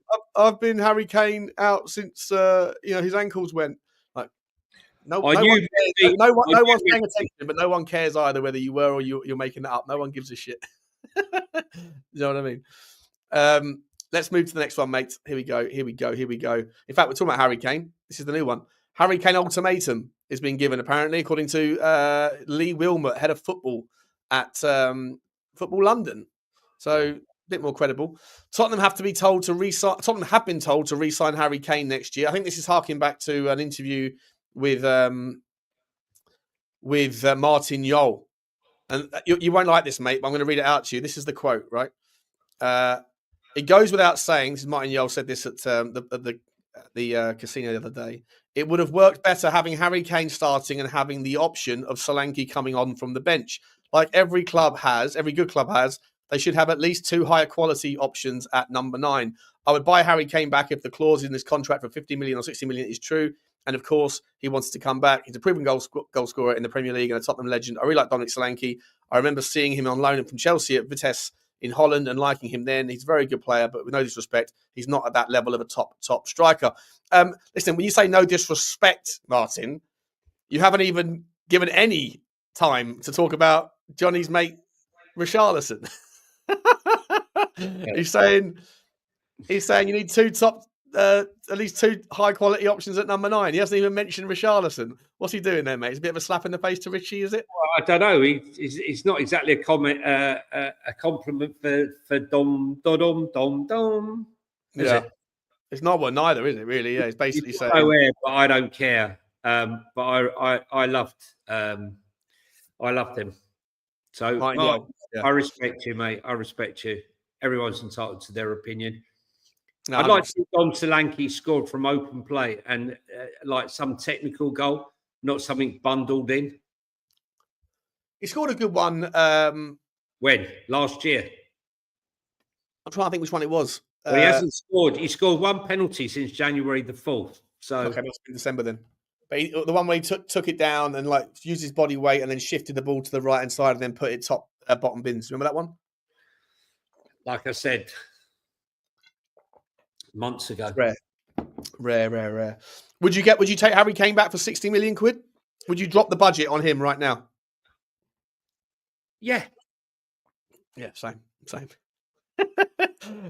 Harry Kane out since his ankles went. Like no one's paying attention, but no one cares either whether you were or you're making that up. No one gives a shit. You know what I mean? Let's move to the next one, mate. Here we go. In fact, we're talking about Harry Kane. This is the new one. Harry Kane ultimatum is being given, apparently, according to Lee Wilmot, head of football at Football London. So a bit more credible. Tottenham have been told to re-sign Harry Kane next year. I think this is harking back to an interview with Martin Jol. And you won't like this, mate, but I'm going to read it out to you. This is the quote, right? It goes without saying. This is Martin Yole said this at the casino the other day. It would have worked better having Harry Kane starting and having the option of Solanke coming on from the bench. Like every club has, every good club has, they should have at least 2 higher quality options at number 9. I would buy Harry Kane back if the clause in this contract for 50 million or 60 million is true. And of course, he wants to come back. He's a proven goal scorer in the Premier League and a Tottenham legend. I really like Dominic Solanke. I remember seeing him on loan from Chelsea at Vitesse in Holland and liking him then. He's a very good player, but with no disrespect, he's not at that level of a top striker. Listen, when you say no disrespect, Martin, you haven't even given any time to talk about Jonny's mate, Richarlison. He's saying you need 2 top, at least 2 high quality options at number 9. He hasn't even mentioned Richarlison. What's he doing there, mate? It's a bit of a slap in the face to Richie, is it? Well, I don't know. It's not exactly a compliment for Dom. Is it? It's not one neither, is it? Really? Yeah. It's basically saying nowhere, but I don't care. But I loved him. So Mark, I respect you, mate. I respect you. Everyone's entitled to their opinion. No, I'd like to see Dom Solanke scored from open play and like some technical goal, not something bundled in. He scored a good one. When? Last year? I'm trying to think which one it was. Well, he hasn't scored. He scored 1 penalty since January the 4th. So okay, must be December then. But the one where he took it down and like used his body weight and then shifted the ball to the right hand side and then put it bottom bins. Remember that one? Like I said, months ago. Rare. Would you take Harry Kane back for 60 million quid? Would you drop the budget on him right now? Yeah. Yeah, same.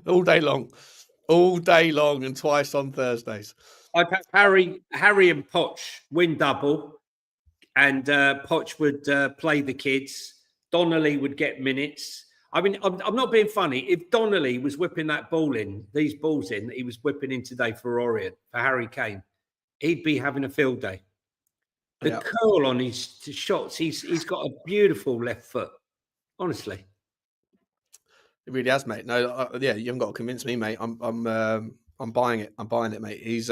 All day long and twice on Thursdays. I'd have Harry and Poch win double, and Poch would play the kids. Donnelly would get minutes. I mean, I'm not being funny. If Donnelly was whipping these balls in, that he was whipping in today for Orient, for Harry Kane, he'd be having a field day. The curl on his shots, he's got a beautiful left foot. Honestly, it really has, mate. No, you haven't got to convince me, mate. I'm buying it. I'm buying it, mate. He's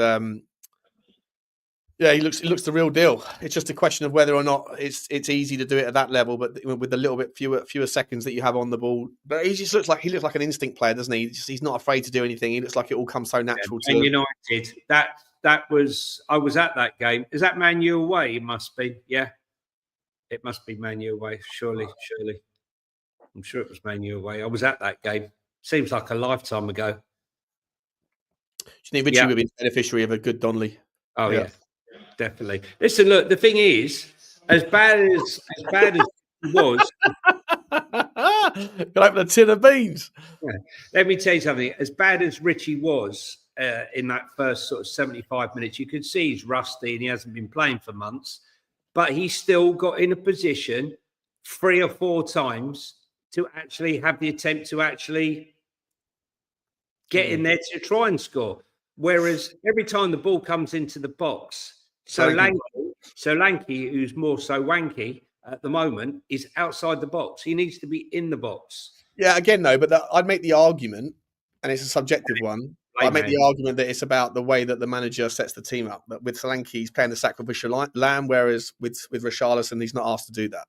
he looks the real deal. It's just a question of whether or not it's easy to do it at that level, but with a little bit fewer seconds that you have on the ball. But he looks like an instinct player, doesn't he? He's not afraid to do anything. He looks like it all comes so natural to him. United. I was at that game. Is that Man U away? It must be. Yeah, it must be Man U away. Surely. I'm sure it was Man U away. I was at that game. Seems like a lifetime ago. Do you think Richie would be the beneficiary of a good Donnelly? Oh yeah, definitely. Listen, look. The thing is, as bad as it was, can I open a tin of beans? Yeah. Let me tell you something. As bad as Richie was in that first sort of 75 minutes, you could see he's rusty and he hasn't been playing for months, but he still got in a position 3 or 4 times to actually have the attempt to actually get in there to try and score. Whereas every time the ball comes into the box, Solanke, who's more so wanky at the moment, is outside the box. He needs to be in the box. Yeah, again, though, but I'd make the argument, and it's a subjective one, I'd make the argument that it's about the way that the manager sets the team up. That with Solanke, he's playing the sacrificial lamb, whereas with Richarlison, he's not asked to do that.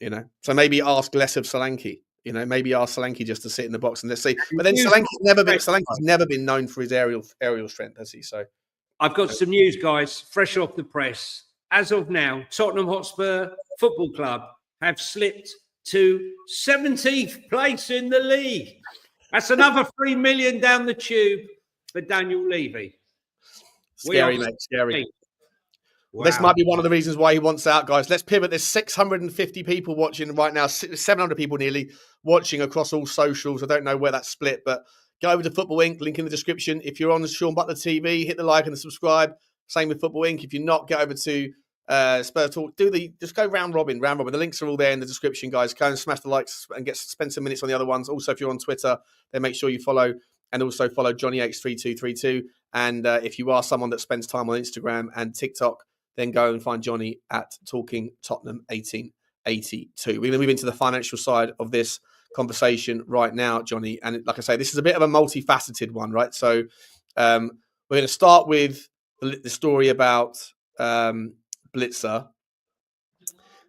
You know, so maybe ask less of Solanke. You know, maybe ask Solanke just to sit in the box and let's see. But then Solanke's never been known for his aerial strength, has he? So I've got some news, guys, fresh off the press. As of now, Tottenham Hotspur Football Club have slipped to 17th place in the league. That's another 3 million down the tube for Daniel Levy. Scary, mate. Scary. Wow. This might be one of the reasons why he wants out, guys. Let's pivot. There's 650 people watching right now, 700 people nearly watching across all socials. I don't know where that's split, but go over to Football Inc., link in the description. If you're on the Sean Butler TV, hit the like and the subscribe. Same with Football Inc. If you're not, get over to Spurs Talk. Just go round robin. The links are all there in the description, guys. Go and smash the likes and spend some minutes on the other ones. Also, if you're on Twitter, then make sure you follow and also follow JohnnyH3232. And if you are someone that spends time on Instagram and TikTok, then go and find Jonny at Talking Tottenham 1882. We're going to move into the financial side of this conversation right now, Jonny. And like I say, this is a bit of a multifaceted one, right? So we're going to start with the story about Blitzer.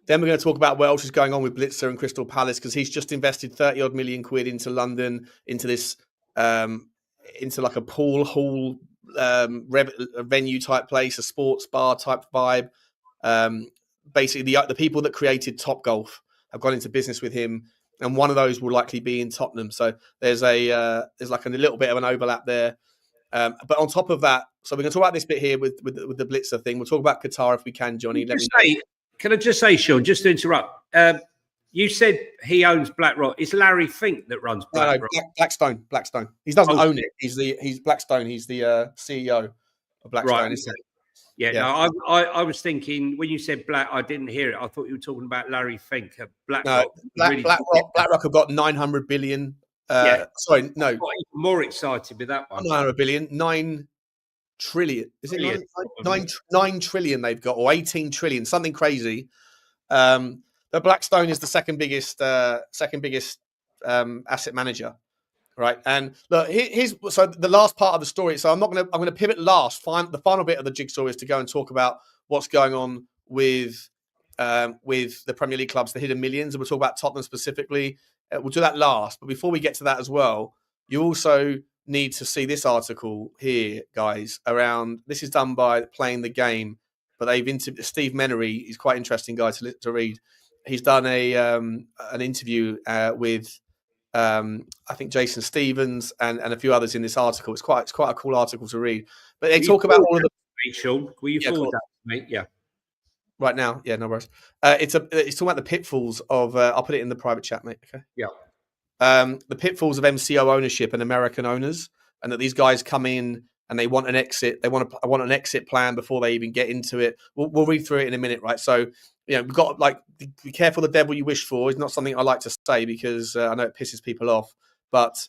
Then we're going to talk about what else is going on with Blitzer and Crystal Palace, because he's just invested 30 odd million quid into London, into this, into like a pool hall venue type place, a sports bar type vibe. Basically, the people that created Top Golf have gone into business with him, and one of those will likely be in Tottenham. So there's like a little bit of an overlap there. But on top of that, so we're going to talk about this bit here with the Blitzer thing. We'll talk about Qatar if we can, Jonny. Can I just say, Sean, just to interrupt, you said he owns BlackRock. It's Larry Fink that runs BlackRock. No, Blackstone. He doesn't own it. He's Blackstone. He's the CEO of Blackstone. Right. Yeah. No, I was thinking when you said Black, I didn't hear it. I thought you were talking about Larry Fink at BlackRock. No, BlackRock have got 900 billion. Sorry, no. I'm more excited with that one. 900 billion, 9 trillion. Is it 9 trillion they've got, or 18 trillion, something crazy. The Blackstone is the second biggest asset manager, right? And look, so the last part of the story. So I'm going to pivot last. The final bit of the jigsaw is to go and talk about what's going on with the Premier League clubs, the hidden millions, and we'll talk about Tottenham specifically. We'll do that last. But before we get to that as well, you also need to see this article here, guys. This is done by Playing the Game, but they've interviewed Steve Menery. He's quite interesting guy to read. He's done an interview with I think Jason Stevens and a few others in this article. It's quite a cool article to read. But they talk about all of the. Sean, will you forward that to me? Yeah. Right now, yeah, no worries. It's talking about the pitfalls of. I'll put it in the private chat, mate. Okay. Yeah. The pitfalls of MCO ownership and American owners, and that these guys come in and they want an exit. They want an exit plan before they even get into it. We'll read through it in a minute, right? So, we've got be careful the devil you wish for is not something I like to say because I know it pisses people off. But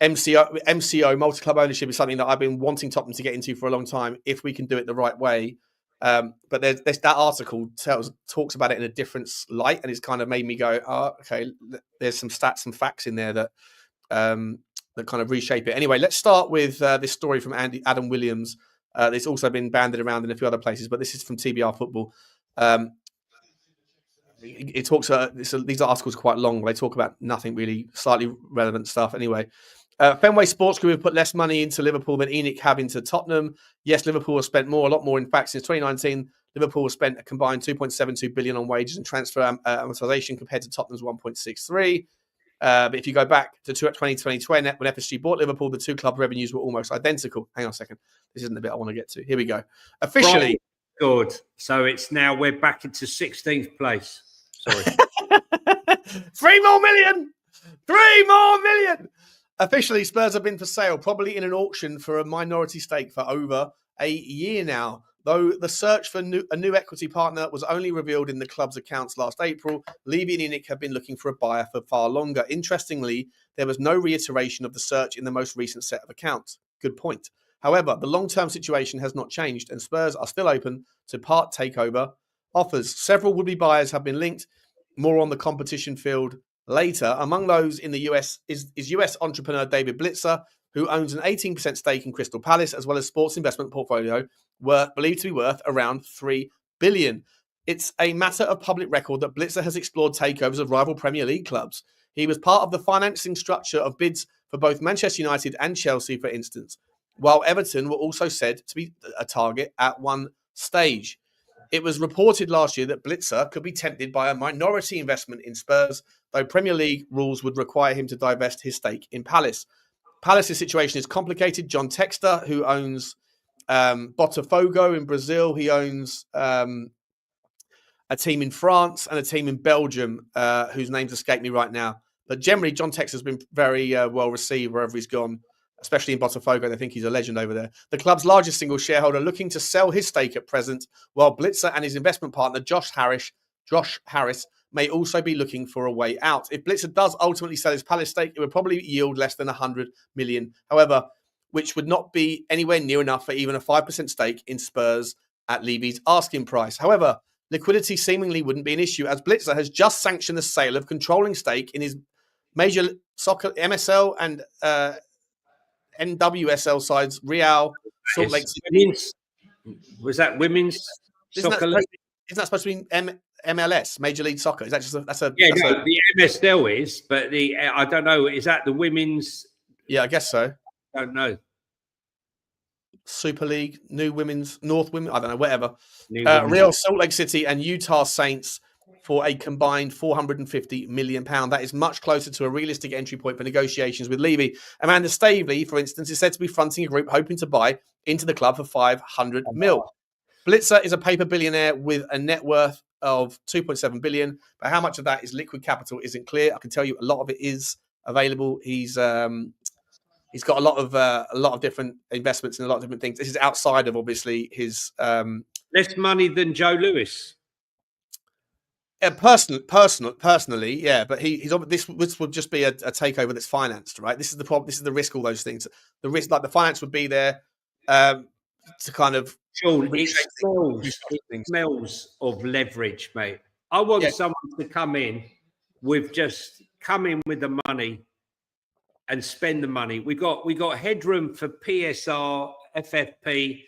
MCO multi-club ownership is something that I've been wanting Tottenham to get into for a long time if we can do it the right way. But there's that article talks about it in a different light, and it's kind of made me go, oh, okay. There's some stats and facts in there that kind of reshape it. Anyway, let's start with this story from Adam Williams. It's also been banded around in a few other places, but this is from TBR Football. It talks. These articles are quite long. They talk about nothing really, slightly relevant stuff. Anyway. Fenway Sports Group have put less money into Liverpool than ENIC have into Tottenham. Yes, Liverpool has spent a lot more. In fact, since 2019, Liverpool has spent a combined 2.72 billion on wages and transfer amortization compared to Tottenham's 1.63. But if you go back to 2020, when FSG bought Liverpool, the two club revenues were almost identical. Hang on a second. This isn't the bit I want to get to. Here we go. Officially. Good. So we're back into 16th place. Sorry. 3 more million. 3 more million. Officially, Spurs have been for sale, probably in an auction for a minority stake for over a year now. Though the search for a new equity partner was only revealed in the club's accounts last April, Levy and ENIC have been looking for a buyer for far longer. Interestingly, there was no reiteration of the search in the most recent set of accounts. Good point. However, the long-term situation has not changed, and Spurs are still open to part takeover offers. Several would-be buyers have been linked. More on the competition field later. Among those in the US is US entrepreneur David Blitzer, who owns an 18% stake in Crystal Palace, as well as sports investment portfolio believed to be worth around $3 billion. It's a matter of public record that Blitzer has explored takeovers of rival Premier League clubs. He was part of the financing structure of bids for both Manchester United and Chelsea, for instance, while Everton were also said to be a target at one stage. It was reported last year that Blitzer could be tempted by a minority investment in Spurs, though Premier League rules would require him to divest his stake in Palace. Palace's situation is complicated. John Textor, who owns Botafogo in Brazil, he owns a team in France and a team in Belgium, whose names escape me right now. But generally, John Textor's been very well received wherever he's gone, especially in Botafogo. They think he's a legend over there. The club's largest single shareholder looking to sell his stake at present, while Blitzer and his investment partner, Josh Harris, may also be looking for a way out. If Blitzer does ultimately sell his Palace stake, it would probably yield less than 100 million. However, which would not be anywhere near enough for even a 5% stake in Spurs at Levy's asking price. However, liquidity seemingly wouldn't be an issue, as Blitzer has just sanctioned the sale of controlling stake in his Major Soccer, MSL, and NWSL sides, Real, Salt Lake City. Women's, was that women's soccer league? Isn't that supposed to be MLS, Major League Soccer? Is that just the MSL is, but I don't know. Is that the women's? Yeah, I guess so. I don't know. Super League, New Women's, North Women, I don't know, whatever. Real, Salt Lake City, and Utah Saints for a combined £450 million. That is much closer to a realistic entry point for negotiations with Levy. Amanda Staveley, for instance, is said to be fronting a group hoping to buy into the club for $500 million. Blitzer is a paper billionaire with a net worth of $2.7 billion, but how much of that is liquid capital isn't clear. I can tell you a lot of it is available. He's got a lot of different investments and a lot of different things. This is outside of obviously his less money than Joe Lewis. Personally, yeah, but he's this would just be a takeover that's financed, right? This is the problem. This is the risk. All those things, the risk, like the finance would be there to kind of. Sean, it smells of leverage, mate. I want someone to come in with the money and spend the money. We got headroom for PSR, FFP.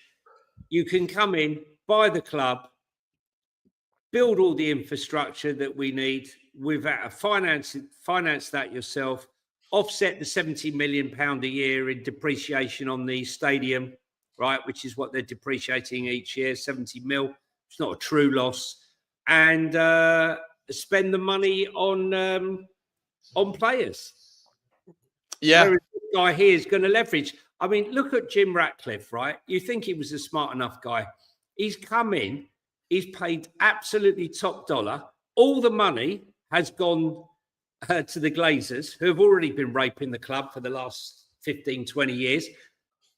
You can come in, buy the club, build all the infrastructure that we need without finance that yourself, offset the £70 million a year in depreciation on the stadium, right, which is what they're depreciating each year, 70 mil. It's not a true loss. And spend the money on players. Yeah. Whereas this guy here is going to leverage. I mean, look at Jim Ratcliffe, right? You think he was a smart enough guy. He's come in. He's paid absolutely top dollar. All the money has gone to the Glazers, who have already been raping the club for the last 15, 20 years.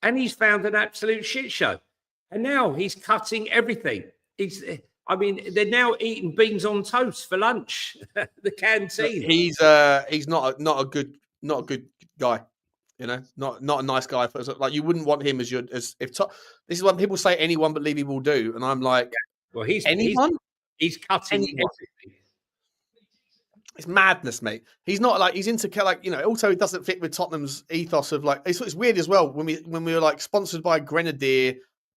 And he's found an absolute shit show. And now he's cutting everything. They're now eating beans on toast for lunch. The canteen. He's not a good guy. You know, not a nice guy. Like you wouldn't want him this is what people say anyone but Levy will do, and I'm like, well, he's cutting anyone. Everything. It's madness, mate. He's not like he's into like Also, it doesn't fit with Tottenham's ethos of like. It's weird as well when we were like sponsored by Grenadier,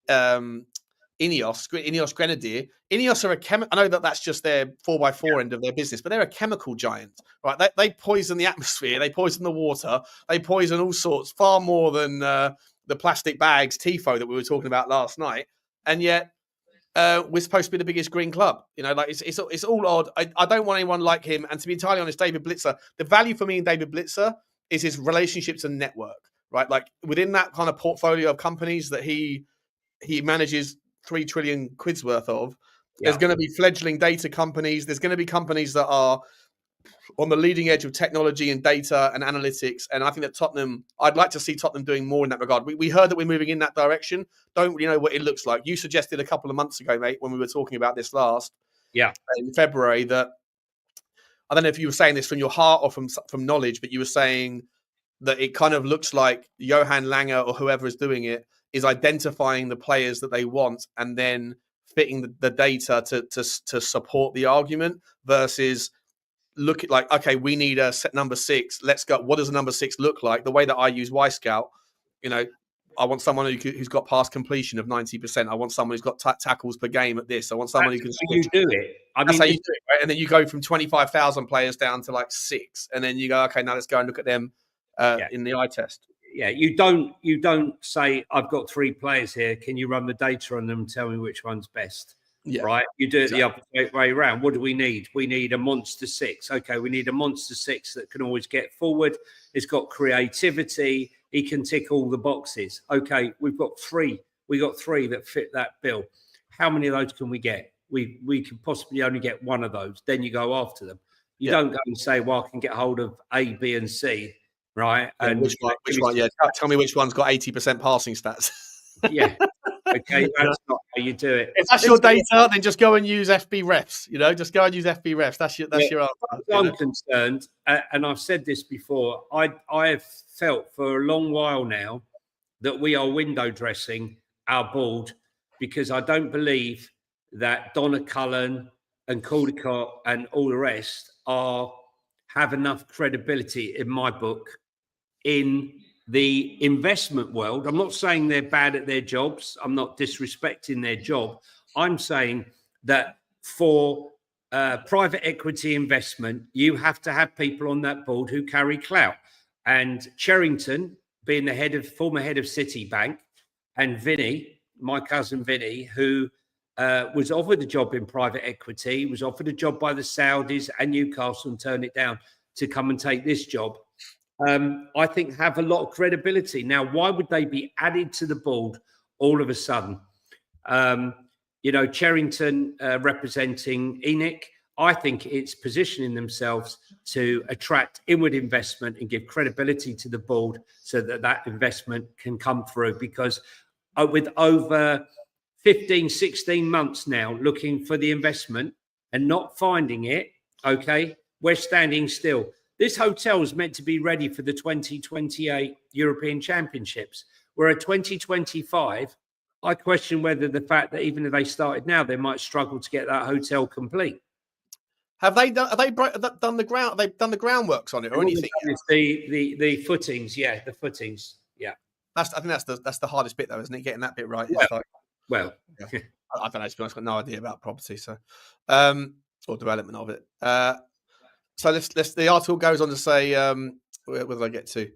Ineos Grenadier. Ineos are I know that's just their 4x4 end of their business, but they're a chemical giant, right? They poison the atmosphere, they poison the water, they poison all sorts, far more than the plastic bags tifo that we were talking about last night. And yet we're supposed to be the biggest green club. It's all odd. I don't want anyone like him. And to be entirely honest, David Blitzer, the value for me in David Blitzer is his relationships and network, right? Like within that kind of portfolio of companies that he manages 3 trillion quid's worth of, there's going to be fledgling data companies. There's going to be companies that are on the leading edge of technology and data and analytics. And I think that I'd like to see Tottenham doing more in that regard. We heard that we're moving in that direction. Don't really know what it looks like. You suggested a couple of months ago, mate, when we were talking about this last in February, that I don't know if you were saying this from your heart or from knowledge, but you were saying that it kind of looks like Johan Langer or whoever is doing it is identifying the players that they want and then fitting the data to support the argument versus look at like, okay, we need a set number 6. Let's go. What does a number 6 look like? The way that I use Y-Scout, I want someone who's got pass completion of 90%. I want someone who's got tackles per game at this. I want someone who can. You do it. That's how you do it, right? And then you go from 25,000 players down to like 6, and then you go, okay, now let's go and look at them in the eye test. Yeah, you don't say, I've got 3 players here. Can you run the data on them and tell me which one's best? Yeah. Right? You do it the other way around. What do we need? We need a monster 6. Okay, we need a monster 6 that can always get forward. It's got creativity. He can tick all the boxes. Okay, we've got 3. We got 3 that fit that bill. How many of those can we get? We can possibly only get 1 of those. Then you go after them. You don't go and say, well, I can get hold of A, B, and C. Right. And which one? Yeah. Tell me which one's got 80% passing stats. Yeah. Okay. That's not how you do it. If that's your data, then just go and use FB refs. Just go and use FB refs. That's your answer. I'm concerned, and I've said this before. I have felt for a long while now that we are window dressing our board because I don't believe that Donna Cullen and Caldecott and all the rest have enough credibility in my book in the investment world. I'm not saying they're bad at their jobs. I'm not disrespecting their job. I'm saying that for private equity investment, you have to have people on that board who carry clout. And Cherrington, being the former head of Citibank, and Vinny, my cousin Vinny, who was offered a job in private equity, was offered a job by the Saudis and Newcastle and turned it down to come and take this job. I think have a lot of credibility. Now, why would they be added to the board all of a sudden? Cherrington representing ENIC, I think it's positioning themselves to attract inward investment and give credibility to the board so that investment can come through. Because with over 15, 16 months now looking for the investment and not finding it, okay, we're standing still. This hotel is meant to be ready for the 2028 European Championships. We're at 2025. I question whether the fact that even if they started now, they might struggle to get that hotel complete. Have they done the ground? They've done the groundworks on it or anything? The footings, yeah, the footings, yeah. I think that's the hardest bit, though, isn't it? Getting that bit right. Yeah. Yeah. I don't know. To be honest, I've got no idea about property, so or development of it. So let's. The article goes on to say, where did I get to?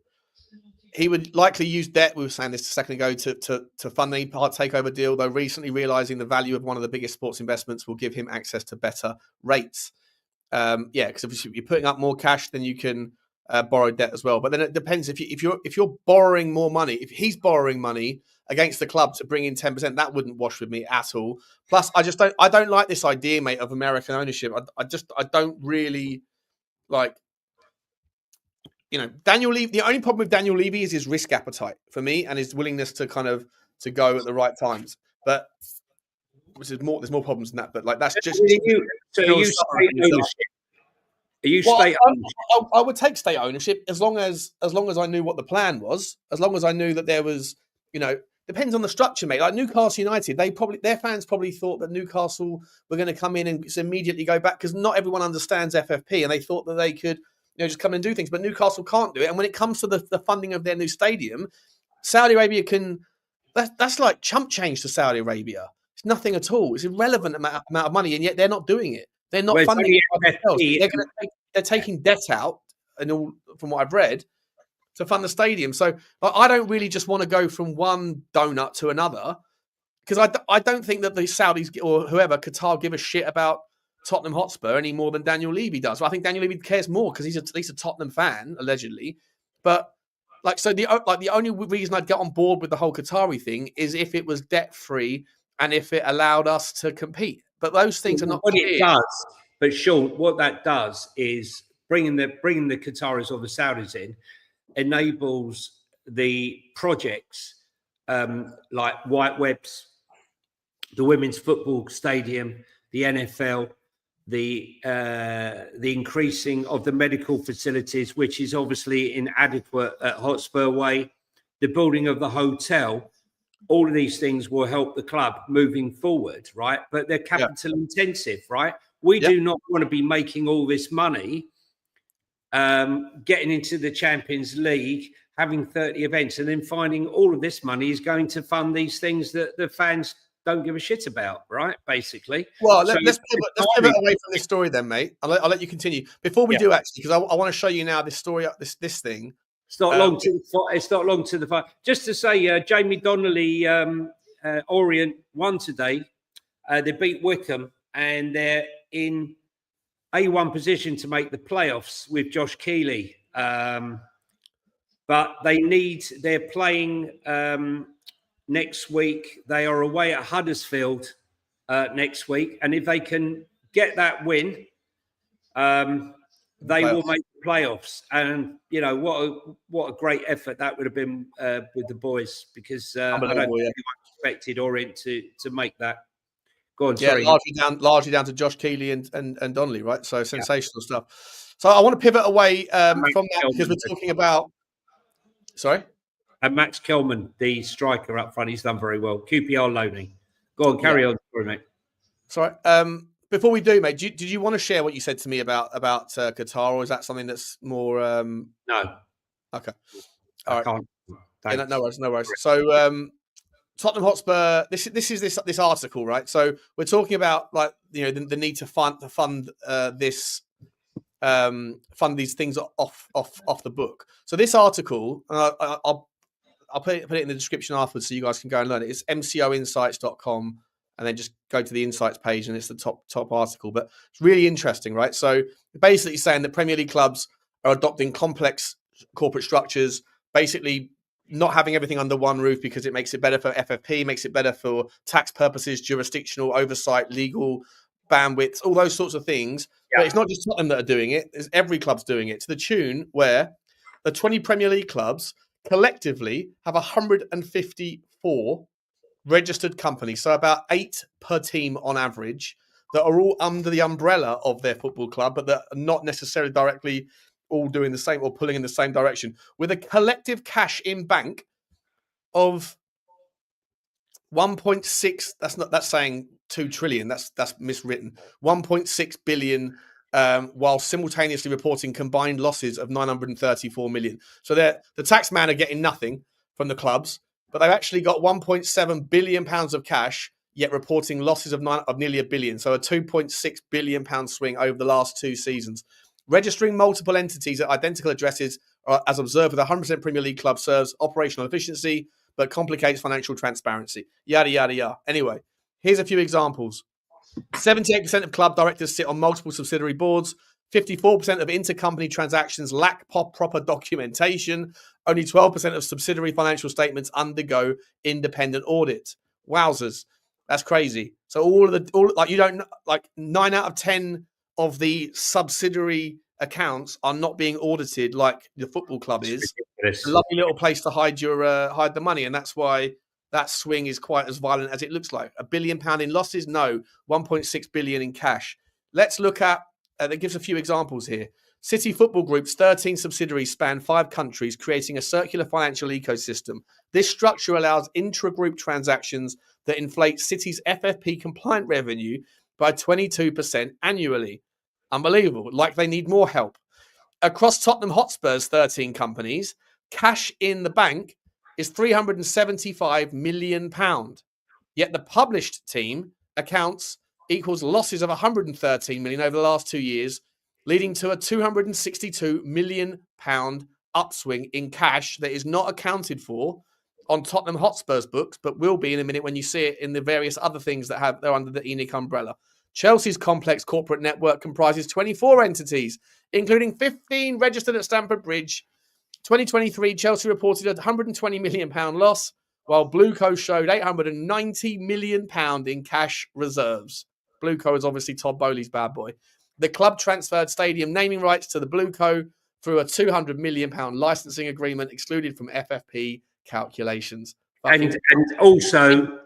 He would likely use debt. We were saying this a second ago to fund the takeover deal, though recently realizing the value of one of the biggest sports investments will give him access to better rates. Because if you're putting up more cash, then you can borrow debt as well. But then it depends if you're borrowing more money. If he's borrowing money against the club to bring in 10%, that wouldn't wash with me at all. Plus, I don't like this idea, mate, of American ownership. I don't really like. Daniel Levy. The only problem with Daniel Levy is his risk appetite for me and his willingness to to go at the right times. But there's more problems than that. But like that's just. I would take state ownership as long as I knew what the plan was. As long as I knew that there was, depends on the structure, mate. Like Newcastle United, their fans probably thought that Newcastle were going to come in and just immediately go back because not everyone understands FFP, and they thought that they could. Just come and do things. But Newcastle can't do it. And when it comes to the funding of their new stadium, Saudi Arabia can... That's like chump change to Saudi Arabia. It's nothing at all. It's irrelevant amount of money, and yet they're not doing it. They're not funding it themselves. They're taking debt out, and all from what I've read, to fund the stadium. So I don't really just want to go from one donut to another, because I don't think that the Saudis or whoever, Qatar, give a shit about Tottenham Hotspur any more than Daniel Levy does. I think Daniel Levy cares more because he's at least a Tottenham fan, allegedly. But the only reason I'd get on board with the whole Qatari thing is if it was debt free and if it allowed us to compete. But those things are not. What it does, but Sean, what that does is bringing the Qataris or the Saudis in enables the projects like White Webs, the women's football stadium, the NFL. The increasing of the medical facilities, which is obviously inadequate at Hotspur Way, the building of the hotel, all of these things will help the club moving forward, right? But they're capital intensive, right? We do not want to be making all this money, getting into the Champions League, having 30 events, and then finding all of this money is going to fund these things that the fans don't give a shit about, right? Basically. Well, let's pivot away from this story then, mate. I'll let you continue. Before we do, actually, because I want to show you now this story, this thing. It's not long to the fight. Just to say, Jamie Donnelly, Orient won today. They beat Wickham, and they're in A1 position to make the playoffs with Josh Keeley. But they're playing next week. They are away at Huddersfield next week. And if they can get that win, they will make the playoffs. And, what a great effort that would have been with the boys, because I don't think anyone expected Orient to make that. Go on, sorry. Largely down to Josh Keeley and Donnelly, right? So sensational stuff. So I want to pivot away from that because we're talking about... Sorry? And Max Kelman, the striker up front, he's done very well. QPR loaning. Go on, carry on, sorry, mate. Sorry. before we do, mate, did you want to share what you said to me about Qatar, or is that something that's more? No. Okay. I All right. can't. Yeah, no worries. So Tottenham Hotspur. This is this article, right? So we're talking about like the need to fund these things off the book. So this article, I'll put it in the description afterwards so you guys can go and learn it. It's mcoinsights.com, and then just go to the insights page, and it's the top article. But it's really interesting, right? So basically saying that Premier League clubs are adopting complex corporate structures, basically not having everything under one roof because it makes it better for FFP, makes it better for tax purposes, jurisdictional oversight, legal bandwidth, all those sorts of things. Yeah. But it's not just Tottenham that are doing it. It's every club's doing it to the tune where the 20 Premier League clubs collectively have 154 registered companies, so about 8 per team on average, that are all under the umbrella of their football club, but that are not necessarily directly all doing the same or pulling in the same direction, with a collective cash in bank of 1.6. That's saying 2 trillion. That's miswritten. 1.6 billion, while simultaneously reporting combined losses of 934 million. So the tax man are getting nothing from the clubs, but they've actually got 1.7 billion pounds of cash, yet reporting losses of nearly £1 billion. So a 2.6 billion pound swing over the last 2 seasons. Registering multiple entities at identical addresses, as observed with 100% Premier League club, serves operational efficiency, but complicates financial transparency. Yada, yada, yada. Anyway, here's a few examples. 78% of club directors sit on multiple subsidiary boards. 54% of intercompany transactions lack proper documentation. Only 12% of subsidiary financial statements undergo independent audit. Wowzers. That's crazy. So all 9 out of 10 of the subsidiary accounts are not being audited like the football club is. It's a lovely little place to hide the money, and that's why that swing is quite as violent as it looks like. £1 billion in losses? No. 1.6 billion in cash. Let's look at, that gives a few examples here. City Football Group's 13 subsidiaries span 5 countries, creating a circular financial ecosystem. This structure allows intra-group transactions that inflate City's FFP compliant revenue by 22% annually. Unbelievable. Like they need more help. Across Tottenham Hotspur's 13 companies, cash in the bank is £375 million. Yet the published team accounts equals losses of £113 million over the last 2 years, leading to a £262 million upswing in cash that is not accounted for on Tottenham Hotspur's books, but will be in a minute when you see it in the various other things that they're under the ENIC umbrella. Chelsea's complex corporate network comprises 24 entities, including 15 registered at Stamford Bridge. 2023, Chelsea reported a £120 million loss, while Blueco showed £890 million in cash reserves. Blueco is obviously Todd Bowley's bad boy. The club transferred stadium naming rights to the Blueco through a £200 million licensing agreement excluded from FFP calculations. And also,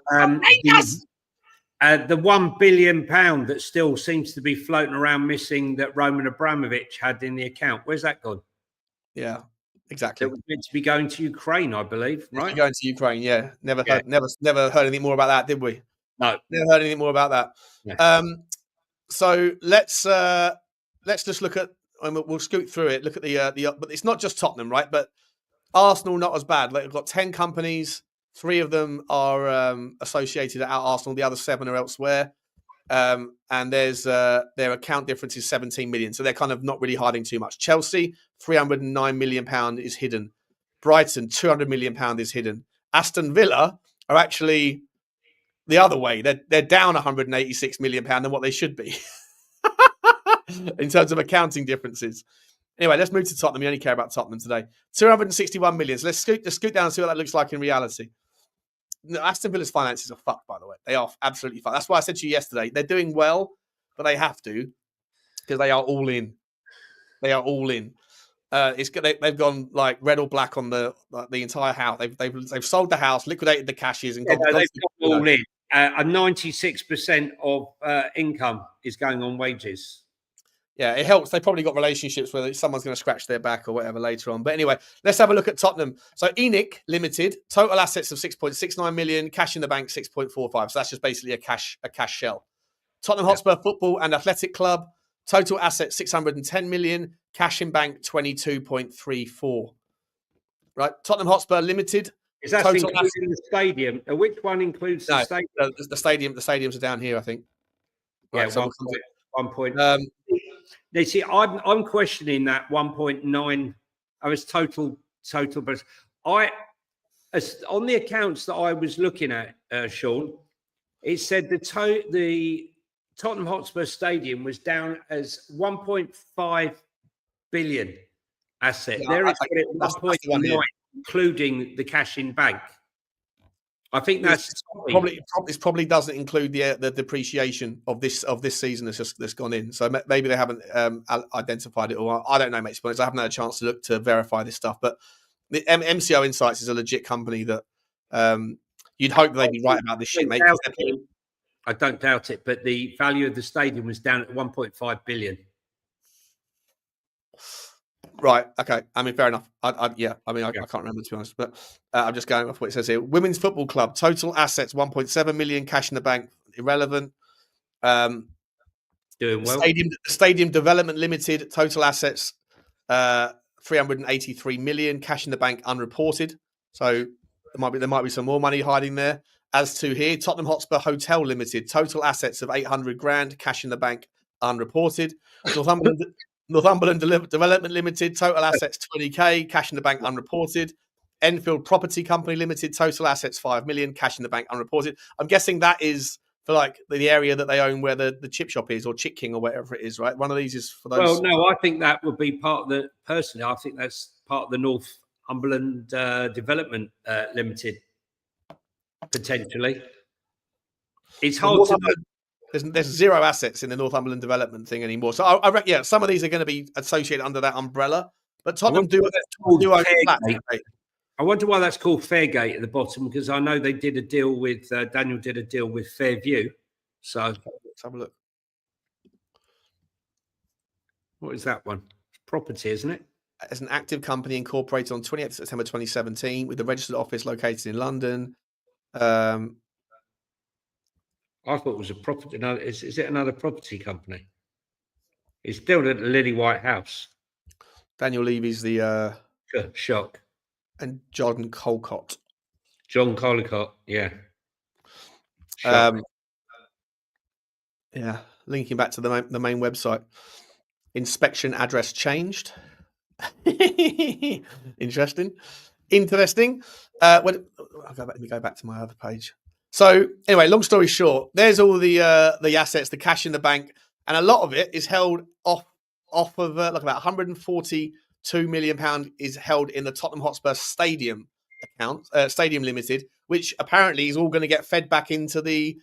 the £1 billion that still seems to be floating around missing that Roman Abramovich had in the account. Where's that gone? Yeah, exactly. It was meant to be going to Ukraine, I believe, right? Going to Ukraine, yeah. Never heard anything more about that, did we? No. Never heard anything more about that. Yeah. So let's just look at, and we'll scoot through it. Look at the but it's not just Tottenham, right? But Arsenal not as bad. Like, they've got 10 companies. 3 of them are associated at Arsenal. The other 7 are elsewhere. And there's their account difference is 17 million. So they're kind of not really hiding too much. Chelsea, £309 million is hidden. Brighton, £200 million is hidden. Aston Villa are actually the other way. They're down £186 million than what they should be in terms of accounting differences. Anyway, let's move to Tottenham. We only care about Tottenham today. 261 million. So let's scoot down and see what that looks like in reality. Aston Villa's finances are fucked, by the way. They are absolutely fucked. That's why I said to you yesterday, they're doing well, but they have to, because they are all in. They are all in. They've gone like red or black on the entire house. They've sold the house, liquidated the cashes, and they've gone all in. 96% of income is going on wages. Yeah, it helps. They probably got relationships where someone's going to scratch their back or whatever later on. But anyway, let's have a look at Tottenham. So ENIC Limited, total assets of 6.69 million, cash in the bank 6.45. So that's just basically a cash shell. Tottenham Hotspur Football and Athletic Club, total assets 610 million, cash in bank 22.34. Right, Tottenham Hotspur Limited. Is that total including the stadium? Which one includes the stadium? The stadium. The stadiums are down here, I think. Yeah, right, so 1 point. They see, I'm questioning that 1.9. I was total, but on the accounts that I was looking at, Sean, it said the Tottenham Hotspur Stadium was down as 1.5 billion asset. Yeah, there it's got it 1.9, including the cash in bank. I think that's probably doesn't include the depreciation of this season that's gone in. So maybe they haven't identified it, or I don't know, mate. I haven't had a chance to look to verify this stuff. But the MCO Insights is a legit company that you'd hope they'd be right about this shit, mate. I don't doubt it, but the value of the stadium was down at 1.5 billion. Right. Okay. I mean, fair enough. I can't remember, to be honest, but I'm just going off what it says here. Women's Football Club, total assets 1.7 million, cash in the bank irrelevant. Doing well. Stadium Development Limited, total assets 383 million, cash in the bank unreported. So there might be some more money hiding there. As to here, Tottenham Hotspur Hotel Limited, total assets of 800 grand, cash in the bank unreported. Northumberland Development Limited, total assets 20k, cash in the bank unreported. Enfield Property Company Limited, total assets 5 million, cash in the bank unreported. I'm guessing that is for like the area that they own where the chip shop is, or Chick King, or whatever it is, right? One of these is for those. Well, no, I think that would be part of the, personally, I think that's part of the Northumberland Development Limited, potentially. It's hard to know. There's zero assets in the Northumberland development thing anymore. So I reckon, some of these are going to be associated under that umbrella. But Tottenham do own flats. I wonder why that's called Fairgate at the bottom, because I know they did a deal with Daniel did a deal with Fairview. So let's have a look. What is that one? Property, isn't it? It's an active company incorporated on 28th September 2017 with a registered office located in London. I thought it was a property. No, is it another property company? It's still at the Lily White House. Daniel Levy's the shock. And John Colcott. John Colcott, yeah. Yeah. Linking back to the main website. Inspection address changed. Interesting. Let me go back to my other page. So anyway, long story short, there's all the assets, the cash in the bank, and a lot of it is held off of about 142 million pound is held in the Tottenham Hotspur Stadium account, Stadium Limited, which apparently is all going to get fed back into the.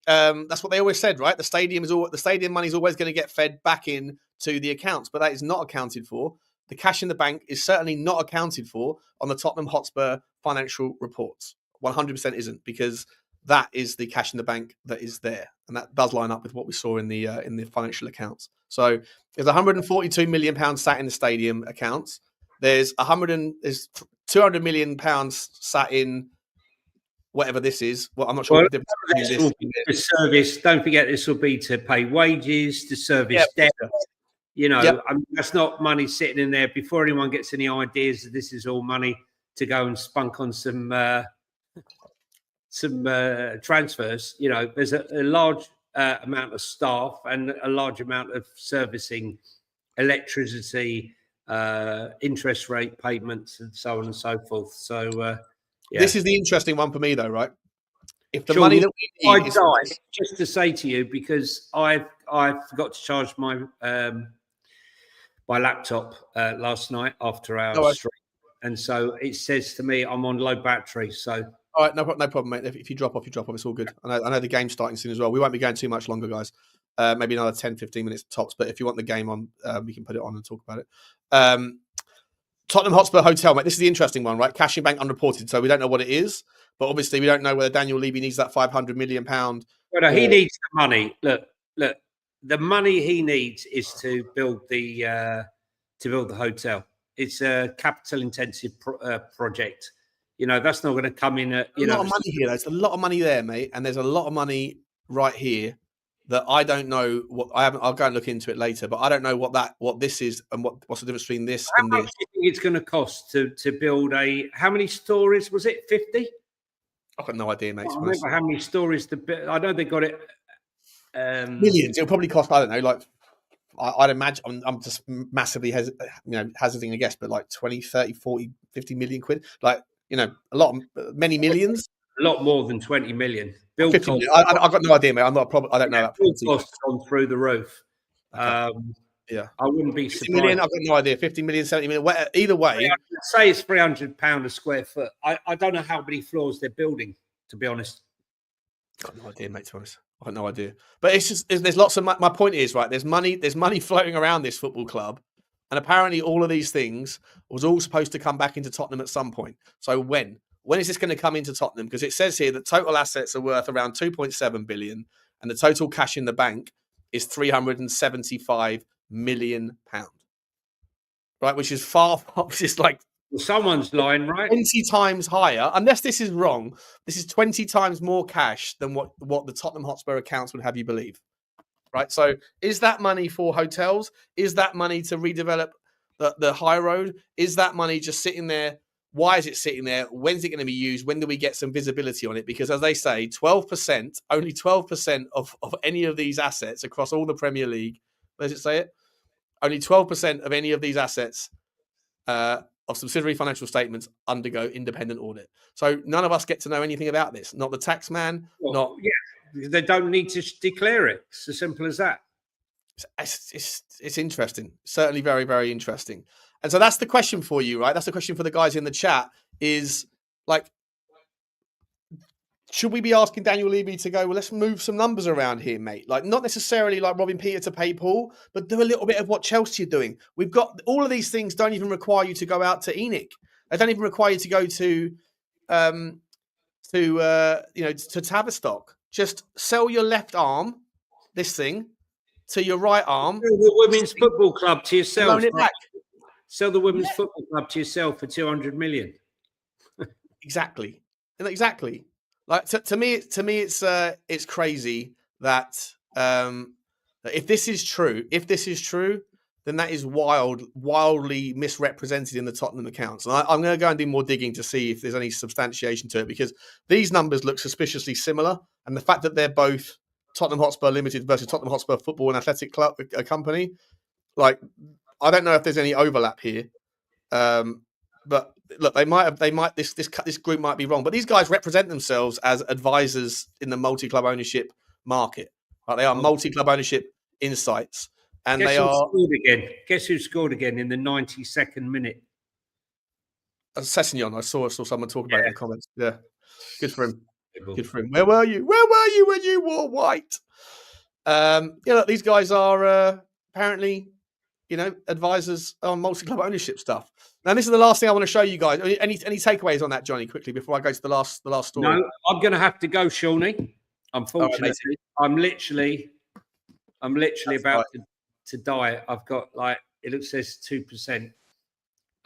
That's what they always said, right? The stadium money is always going to get fed back in to the accounts, but that is not accounted for. The cash in the bank is certainly not accounted for on the Tottenham Hotspur financial reports. 100% isn't, because that is the cash in the bank that is there, and that does line up with what we saw in the financial accounts. So there's 142 million pounds sat in the stadium accounts. There's 200 million pounds sat in whatever this is. Well, I'm not sure. The service. Don't forget, this will be to pay wages, to service debt. I mean, that's not money sitting in there. Before anyone gets any ideas, this is all money to go and spunk on some transfers. There's a large amount of staff and a large amount of servicing, electricity, interest rate payments, and so on and so forth. So this is the interesting one for me, though, right? If the money that we need just to say to you, because I forgot to charge my my laptop last night after our stream, and so it says to me I'm on low battery. So all right, no problem, mate. If you drop off, It's all good. I know the game's starting soon as well. We won't be going too much longer, guys. Maybe another 10-15 minutes tops. But if you want the game on, we can put it on and talk about it. Tottenham Hotspur Hotel, mate. This is the interesting one, right? Cash in bank unreported, so we don't know what it is. But obviously, we don't know whether Daniel Levy needs that 500 million pound. Well, no, he needs the money. Look. The money he needs is to build the hotel. It's a capital intensive project. That's not going to come in at, a lot of money here. There's a lot of money there, mate, and there's a lot of money right here that I don't know what I haven't. I'll go and look into it later, but I don't know what this is and what's the difference between this How and much this. do you think it's going to cost to build a? How many stories was it? 50? I've got no idea, mate. I remember how many stories to build. I know they got it. Millions. It'll probably cost. I don't know. Like I'd imagine. I'm just massively hazarding a guess, but like 20, 30, 40, 50 million quid. Like many millions. A lot more than 20 million. Build 50 cost. million. I've got no idea, mate. I'm not. I don't know that. Build costs gone through the roof. Okay. Yeah, I wouldn't be 50 surprised. million. I've got no idea. 50 million, 70 million. Either way, Say it's £300 a square foot. I don't know how many floors they're building. To be honest, I've got no idea, mate. To be honest, I've got no idea. But it's just there's lots of. My point is right. There's money floating around this football club, and apparently all of these things was all supposed to come back into Tottenham at some point. So when is this going to come into Tottenham? Because it says here that total assets are worth around 2.7 billion, and the total cash in the bank is 375 million pound. Right, which is which is like someone's lying, right? 20 times higher. Unless this is wrong, this is 20 times more cash than what the Tottenham Hotspur accounts would have you believe. Right. So is that money for hotels? Is that money to redevelop the high road? Is that money just sitting there? Why is it sitting there? When's it going to be used? When do we get some visibility on it? Because as they say, 12%, only 12% of any of these assets across all the Premier League, where does it say it? Only 12% of any of these assets of subsidiary financial statements undergo independent audit. So none of us get to know anything about this. Not the tax man, they don't need to declare it. It's as simple as that. It's interesting. Certainly very, very interesting. And so that's the question for you, right? That's the question for the guys in the chat is like, should we be asking Daniel Levy to go, well, let's move some numbers around here, mate? Like, not necessarily like robbing Peter to pay Paul, but do a little bit of what Chelsea are doing. We've got all of these things don't even require you to go out to ENIC. They don't even require you to go to Tavistock. Just sell your left arm, this thing, to your right arm. Sell the women's football club to yourself. Loan it back. Sell the women's football club to yourself for 200 million. Exactly. Like to me, it's crazy that if this is true, then that is wildly misrepresented in the Tottenham accounts. And I'm going to go and do more digging to see if there's any substantiation to it, because these numbers look suspiciously similar, and the fact that they're both Tottenham Hotspur Limited versus Tottenham Hotspur Football and Athletic Club company, like I don't know if there's any overlap here. But look, this group might be wrong, but these guys represent themselves as advisors in the multi-club ownership market. Right? They are multi-club ownership insights, and Guess who scored again in the 92nd minute? Sessegnon. I saw someone talk about it in the comments. Yeah, good for him. Good for him. Where were you when you wore white? Look, these guys are apparently, advisors on multi-club ownership stuff. Now, this is the last thing I want to show you guys. Any takeaways on that, Johnny, quickly, before I go to the last story? No, I'm going to have to go, Shawnee. Unfortunately, I'm literally about to die. I've got it says 2%.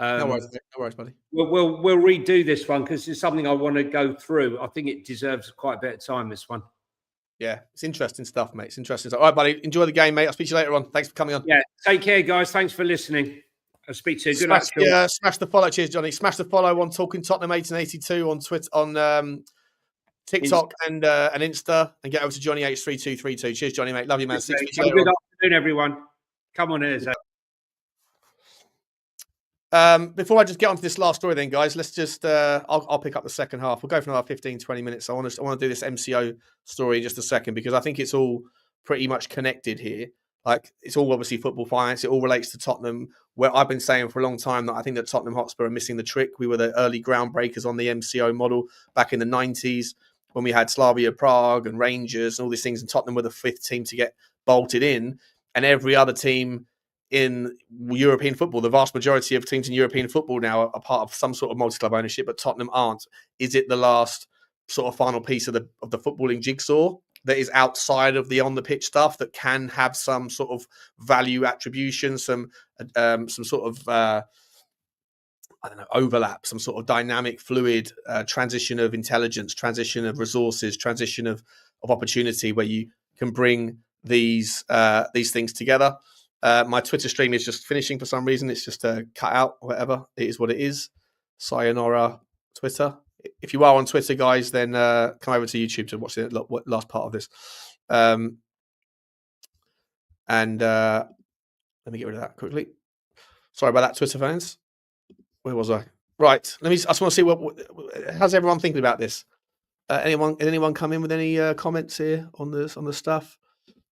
No worries, buddy. We'll redo this one because it's something I want to go through. I think it deserves quite a bit of time, this one. Yeah, it's interesting stuff, mate. It's interesting stuff. All right, buddy. Enjoy the game, mate. I'll speak to you later on. Thanks for coming on. Yeah, take care, guys. Thanks for listening. I'll speak to you. Good luck. Smash the follow. Cheers, Johnny. Smash the follow on Talking Tottenham 1882 on Twitter, on TikTok and Insta, and get over to Johnny H3232. Cheers, Johnny, mate. Love you, man. Have a good afternoon, everyone. Come on in. Before I just get onto this last story then, guys, let's just I'll pick up the second half. We'll go for another 15-20 minutes. I want to do this MCO story in just a second, because I think it's all pretty much connected here. Like, it's all obviously football finance. It all relates to Tottenham, where I've been saying for a long time that I think that Tottenham Hotspur are missing the trick. We were the early groundbreakers on the MCO model back in the 90s when we had Slavia Prague and Rangers and all these things, and Tottenham were the fifth team to get bolted in, and every other team in European football, the vast majority of teams in European football now are part of some sort of multi-club ownership, but Tottenham aren't. Is it the last sort of final piece of the footballing jigsaw that is outside of the on-the-pitch stuff that can have some sort of value attribution, some sort of overlap, some sort of dynamic, fluid transition of intelligence, transition of resources, transition of opportunity, where you can bring these things together. My Twitter stream is just finishing for some reason. It's just cut out or whatever. It is what it is. Sayonara Twitter. If you are on Twitter, guys, then come over to YouTube to watch the last part of this. And let me get rid of that quickly. Sorry about that, Twitter fans. Where was I? Right. I just want to see how's everyone thinking about this. Anyone come in with any comments here on the stuff?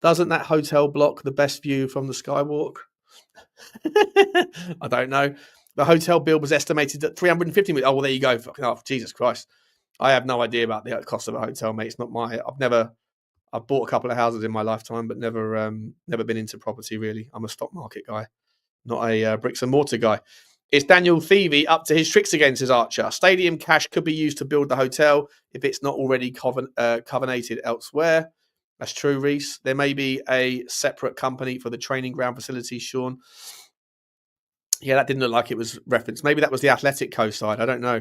Doesn't that hotel block the best view from the skywalk? I don't know. The hotel bill was estimated at 350 million. Oh, well, there you go. Fucking hell, Jesus Christ. I have no idea about the cost of a hotel, mate. It's not I've bought a couple of houses in my lifetime, but never been into property, really. I'm a stock market guy, not a bricks and mortar guy. Is Daniel Thievey up to his tricks again, says Archer. Stadium cash could be used to build the hotel if it's not already covenanted elsewhere. That's true, Reese. There may be a separate company for the training ground facilities, Sean. Yeah, that didn't look like it was referenced. Maybe that was the Athletic Coast side. I don't know.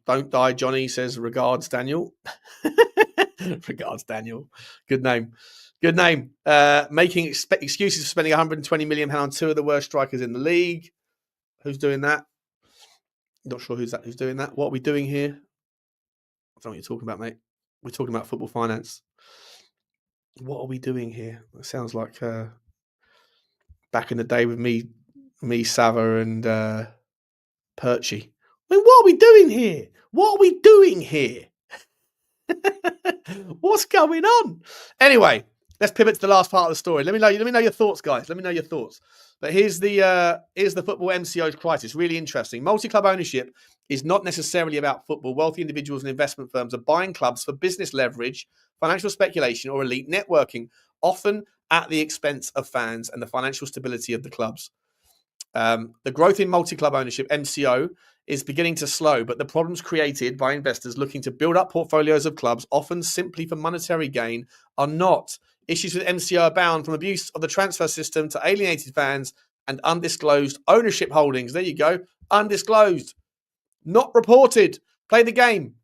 Don't die, Johnny, says regards, Daniel. Regards, Daniel. Good name. Good name. Making excuses for spending £120 million on two of the worst strikers in the league. Who's doing that? Not sure who's doing that. What are we doing here? I don't know what you're talking about, mate. We're talking about football finance. What are we doing here? It sounds like back in the day with me, Sava, and Perchy. I mean, what are we doing here? What are we doing here? What's going on? Anyway, let's pivot to the last part of the story. Let me know your thoughts, guys. Let me know your thoughts. But here's the football MCO's crisis. Really interesting. Multi-club ownership is not necessarily about football. Wealthy individuals and investment firms are buying clubs for business leverage, financial speculation, or elite networking, often at the expense of fans and the financial stability of the clubs. The growth in multi-club ownership, MCO, is beginning to slow, but the problems created by investors looking to build up portfolios of clubs, often simply for monetary gain, are not. Issues with MCO abound, from abuse of the transfer system to alienated fans and undisclosed ownership holdings. There you go. Undisclosed. Not reported. Play the game.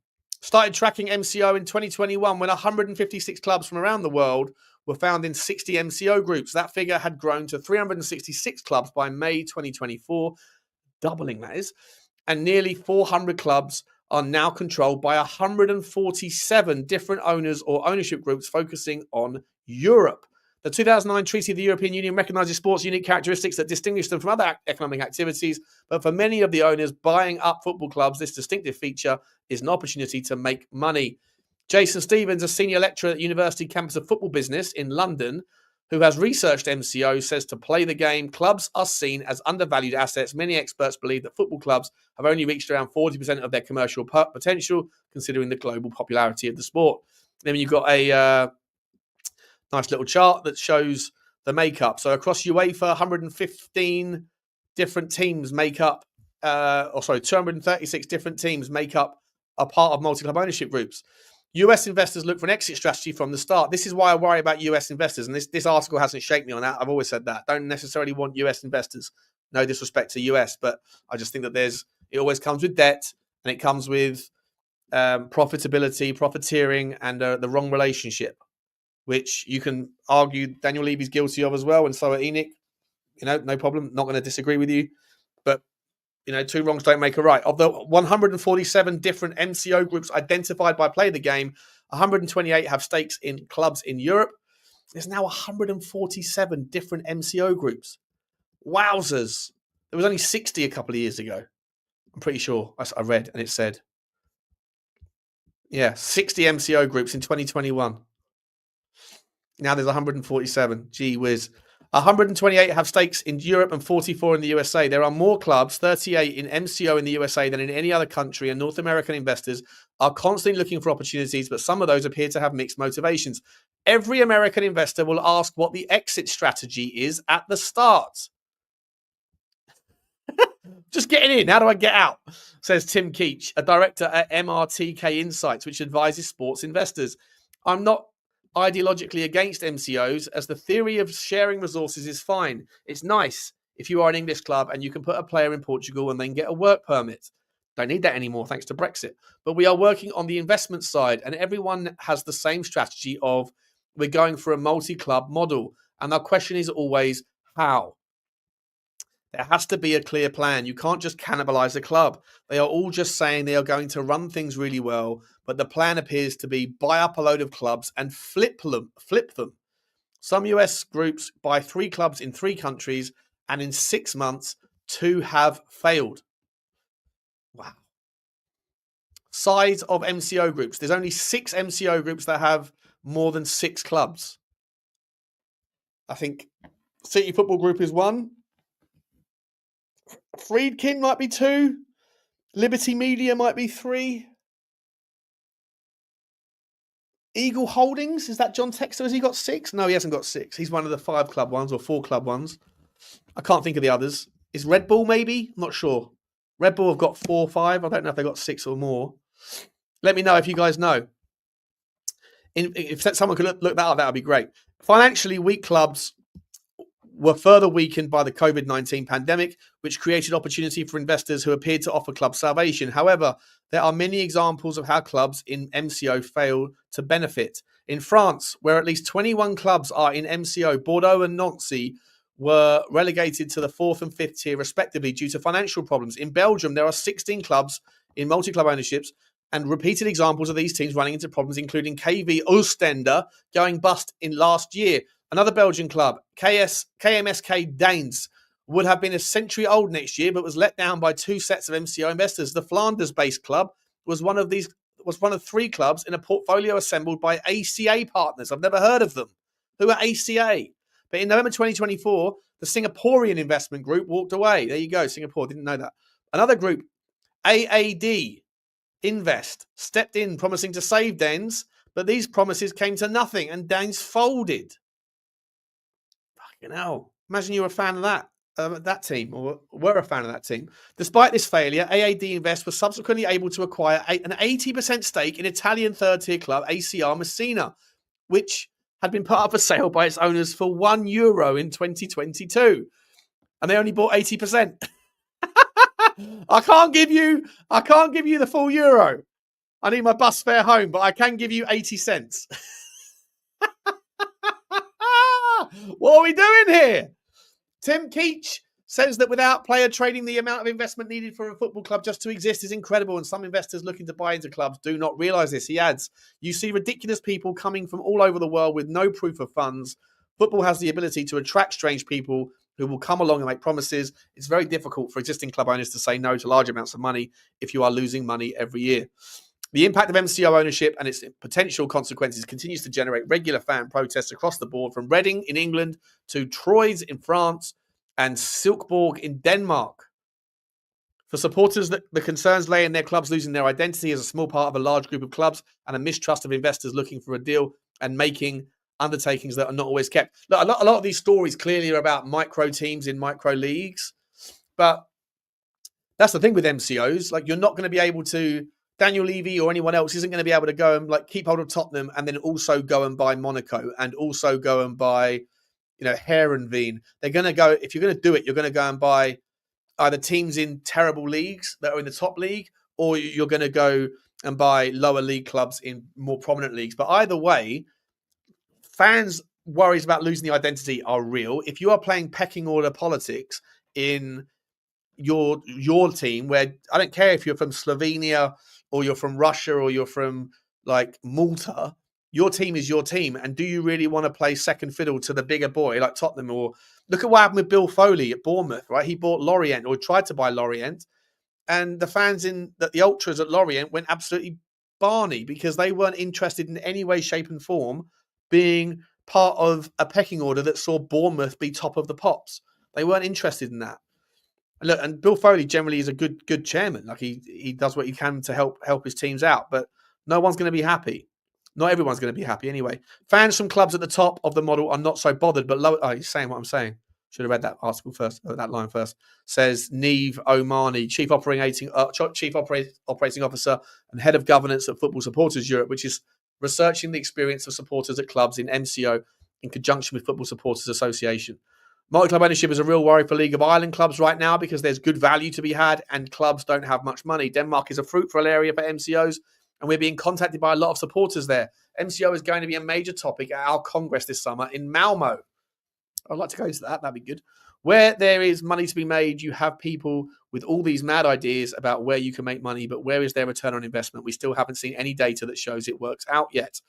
Started tracking MCO in 2021 when 156 clubs from around the world were found in 60 MCO groups. That figure had grown to 366 clubs by May 2024, doubling that is. And nearly 400 clubs are now controlled by 147 different owners or ownership groups focusing on Europe. The 2009 Treaty of the European Union recognises sports' unique characteristics that distinguish them from other economic activities, but for many of the owners buying up football clubs, this distinctive feature is an opportunity to make money. Jason Stevens, a senior lecturer at University Campus of Football Business in London, who has researched MCO, says to play the game, clubs are seen as undervalued assets. Many experts believe that football clubs have only reached around 40% of their commercial potential, considering the global popularity of the sport. Then you've got a nice little chart that shows the makeup. So across UEFA, 115 different teams make up, 236 different teams make up a part of multi-club ownership groups. US investors look for an exit strategy from the start. This is why I worry about US investors. And this article hasn't shaken me on that. I've always said that. Don't necessarily want US investors. No disrespect to US, but I just think that it always comes with debt, and it comes with profitability, profiteering, and the wrong relationship, which you can argue Daniel Levy's guilty of as well, and so are Enoch. No problem. Not going to disagree with you. But two wrongs don't make a right. Of the 147 different MCO groups identified by Play the Game, 128 have stakes in clubs in Europe. There's now 147 different MCO groups. Wowzers. There was only 60 a couple of years ago. I'm pretty sure. I read, and it said, 60 MCO groups in 2021. Now there's 147. Gee whiz. 128 have stakes in Europe and 44 in the USA. There are more clubs, 38 in MCO in the USA than in any other country, and North American investors are constantly looking for opportunities, but some of those appear to have mixed motivations. Every American investor will ask what the exit strategy is at the start. Just getting in. How do I get out? Says Tim Keach, a director at MRTK Insights, which advises sports investors. I'm not ideologically against MCOs, as the theory of sharing resources is fine. It's nice if you are an English club and you can put a player in Portugal and then get a work permit. Don't need that anymore thanks to Brexit. But we are working on the investment side, and everyone has the same strategy of we're going for a multi-club model. And our question is always, how? There has to be a clear plan. You can't just cannibalize a club. They are all just saying they are going to run things really well, but the plan appears to be buy up a load of clubs and flip them. Some US groups buy 3 clubs in 3 countries, and in 6 months, 2 have failed. Wow. Size of MCO groups. There's only 6 MCO groups that have more than 6 clubs. I think City Football Group is 1. Friedkin might be 2. Liberty Media might be 3. Eagle Holdings, is that John Textor? Has he got 6? No, he hasn't got 6. He's one of the 5 club ones or 4 club ones. I can't think of the others. Is Red Bull maybe? I'm not sure. Red Bull have got 4 or 5. I don't know if they got 6 or more. Let me know if you guys know. If someone could look that up, that would be great. Financially weak clubs were further weakened by the COVID-19 pandemic, which created opportunity for investors who appeared to offer club salvation. However, there are many examples of how clubs in MCO fail to benefit. In France, where at least 21 clubs are in MCO, Bordeaux and Nancy were relegated to the 4th and 5th tier respectively due to financial problems. In Belgium, there are 16 clubs in multi-club ownerships, and repeated examples of these teams running into problems, including KV Oostende going bust in last year. Another Belgian club, KMSK Danes, would have been a century old next year, but was let down by 2 sets of MCO investors. The Flanders-based club was one of 3 clubs in a portfolio assembled by ACA partners. I've never heard of them. Who are ACA? But in November 2024, the Singaporean investment group walked away. There you go, Singapore. Didn't know that. Another group, AAD Invest, stepped in promising to save Danes, but these promises came to nothing and Danes folded. Fucking hell. Imagine you were a fan of that team, or were a fan of that team. Despite this failure, AAD Invest was subsequently able to acquire an 80% stake in Italian third-tier club ACR Messina, which had been put up for sale by its owners for €1 in 2022. And they only bought 80%. I can't give you the full euro. I need my bus fare home, but I can give you 80 cents. What are we doing here? Tim Keach says that without player trading, the amount of investment needed for a football club just to exist is incredible, and some investors looking to buy into clubs do not realise this. He adds, you see ridiculous people coming from all over the world with no proof of funds. Football has the ability to attract strange people who will come along and make promises. It's very difficult for existing club owners to say no to large amounts of money if you are losing money every year. The impact of MCO ownership and its potential consequences continues to generate regular fan protests across the board, from Reading in England to Troyes in France and Silkeborg in Denmark. For supporters, the concerns lay in their clubs losing their identity as a small part of a large group of clubs and a mistrust of investors looking for a deal and making undertakings that are not always kept. Look, a lot of these stories clearly are about micro teams in micro leagues, but that's the thing with MCOs. Like, you're not going to be able to, Daniel Levy or anyone else isn't going to be able to go and like keep hold of Tottenham and then also go and buy Monaco and also go and buy, Heerenveen. They're going to go, if you're going to do it, you're going to go and buy either teams in terrible leagues that are in the top league, or you're going to go and buy lower league clubs in more prominent leagues. But either way, fans' worries about losing the identity are real. If you are playing pecking order politics in your team, where I don't care if you're from Slovenia or you're from Russia or you're from like Malta, your team is your team. And do you really want to play second fiddle to the bigger boy like Tottenham? Or look at what happened with Bill Foley at Bournemouth, right? He bought Lorient, or tried to buy Lorient, and the fans the ultras at Lorient went absolutely barney because they weren't interested in any way, shape and form being part of a pecking order that saw Bournemouth be top of the pops. They weren't interested in that. Look, and Bill Foley generally is a good chairman. Like he does what he can to help his teams out, but no one's going to be happy. Not everyone's going to be happy anyway. Fans from clubs at the top of the model are not so bothered, but low. Oh, he's saying what I'm saying. Should have read that article first, that line first. Says Neve Omani, Chief Operating Officer and Head of Governance at Football Supporters Europe, which is researching the experience of supporters at clubs in MCO in conjunction with Football Supporters Association. Multi-club ownership is a real worry for League of Ireland clubs right now because there's good value to be had and clubs don't have much money. Denmark is a fruitful area for MCOs, and we're being contacted by a lot of supporters there. MCO is going to be a major topic at our Congress this summer in Malmo. I'd like to go to that. That'd be good. Where there is money to be made, you have people with all these mad ideas about where you can make money, but where is their return on investment? We still haven't seen any data that shows it works out yet.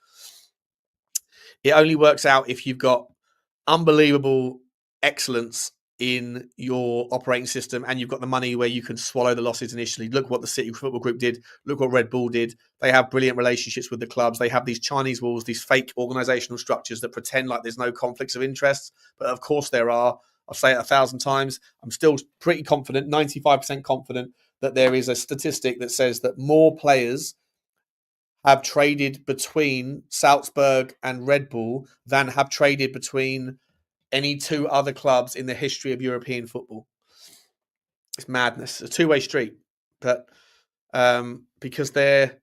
It only works out if you've got unbelievable excellence in your operating system and you've got the money where you can swallow the losses initially. Look what the City Football Group did. Look what Red Bull did. They have brilliant relationships with the clubs. They have these Chinese walls, these fake organizational structures that pretend like there's no conflicts of interest. But of course there are. I'll say it 1,000 times. I'm still pretty confident, 95% confident, that there is a statistic that says that more players have traded between Salzburg and Red Bull than have traded between any two other clubs in the history of European football. It's madness. It's a two-way street. But because they're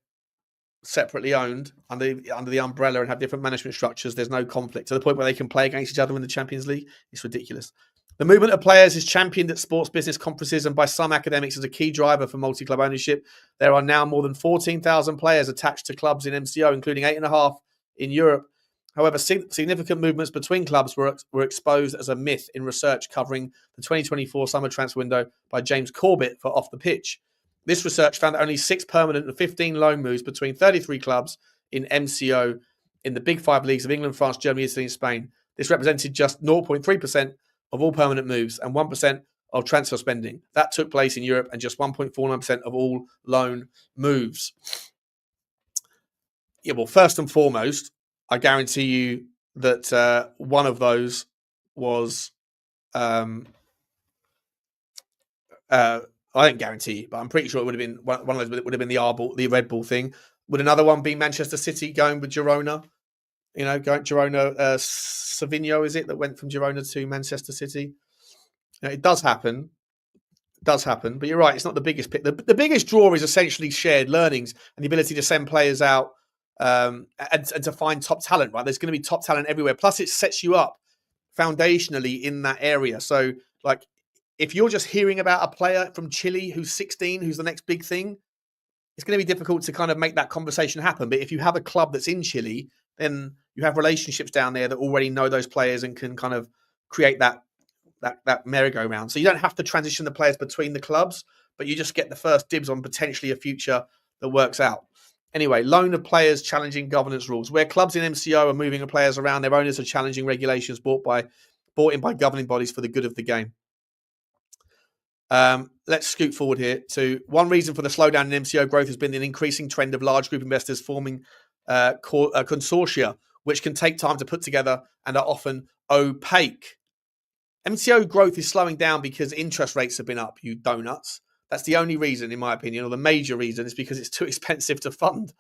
separately owned under the umbrella and have different management structures, there's no conflict to the point where they can play against each other in the Champions League. It's ridiculous. The movement of players is championed at sports business conferences and by some academics as a key driver for multi-club ownership. There are now more than 14,000 players attached to clubs in MCO, including 8.5 in Europe. However, significant movements between clubs were exposed as a myth in research covering the 2024 summer transfer window by James Corbett for Off the Pitch. This research found that only 6 permanent and 15 loan moves between 33 clubs in MCO in the big 5 leagues of England, France, Germany, Italy, and Spain. This represented just 0.3% of all permanent moves and 1% of transfer spending. That took place in Europe and just 1.49% of all loan moves. Yeah, well, first and foremost, I guarantee you that one of those was... I don't guarantee you, but I'm pretty sure it would have been one of those. Would have been the Red Bull thing. Would another one be Manchester City going with Girona? You know, going Girona, Savinho, is it, that went from Girona to Manchester City? You know, it does happen. It does happen, but you're right. It's not the biggest pick. The biggest draw is essentially shared learnings and the ability to send players out and to find top talent. Right, there's going to be top talent everywhere. Plus, it sets you up foundationally in that area. So, like, if you're just hearing about a player from Chile who's 16, who's the next big thing, it's going to be difficult to kind of make that conversation happen. But if you have a club that's in Chile, then you have relationships down there that already know those players and can kind of create that merry-go-round. So you don't have to transition the players between the clubs, but you just get the first dibs on potentially a future that works out. Anyway, loan of players challenging governance rules. Where clubs in MCO are moving players around, their owners are challenging regulations brought in by governing bodies for the good of the game. Let's scoot forward here to one reason for the slowdown in MCO growth has been an increasing trend of large group investors forming consortia, which can take time to put together and are often opaque. MCO growth is slowing down because interest rates have been up, you donuts. That's the only reason, in my opinion, or the major reason, is because it's too expensive to fund.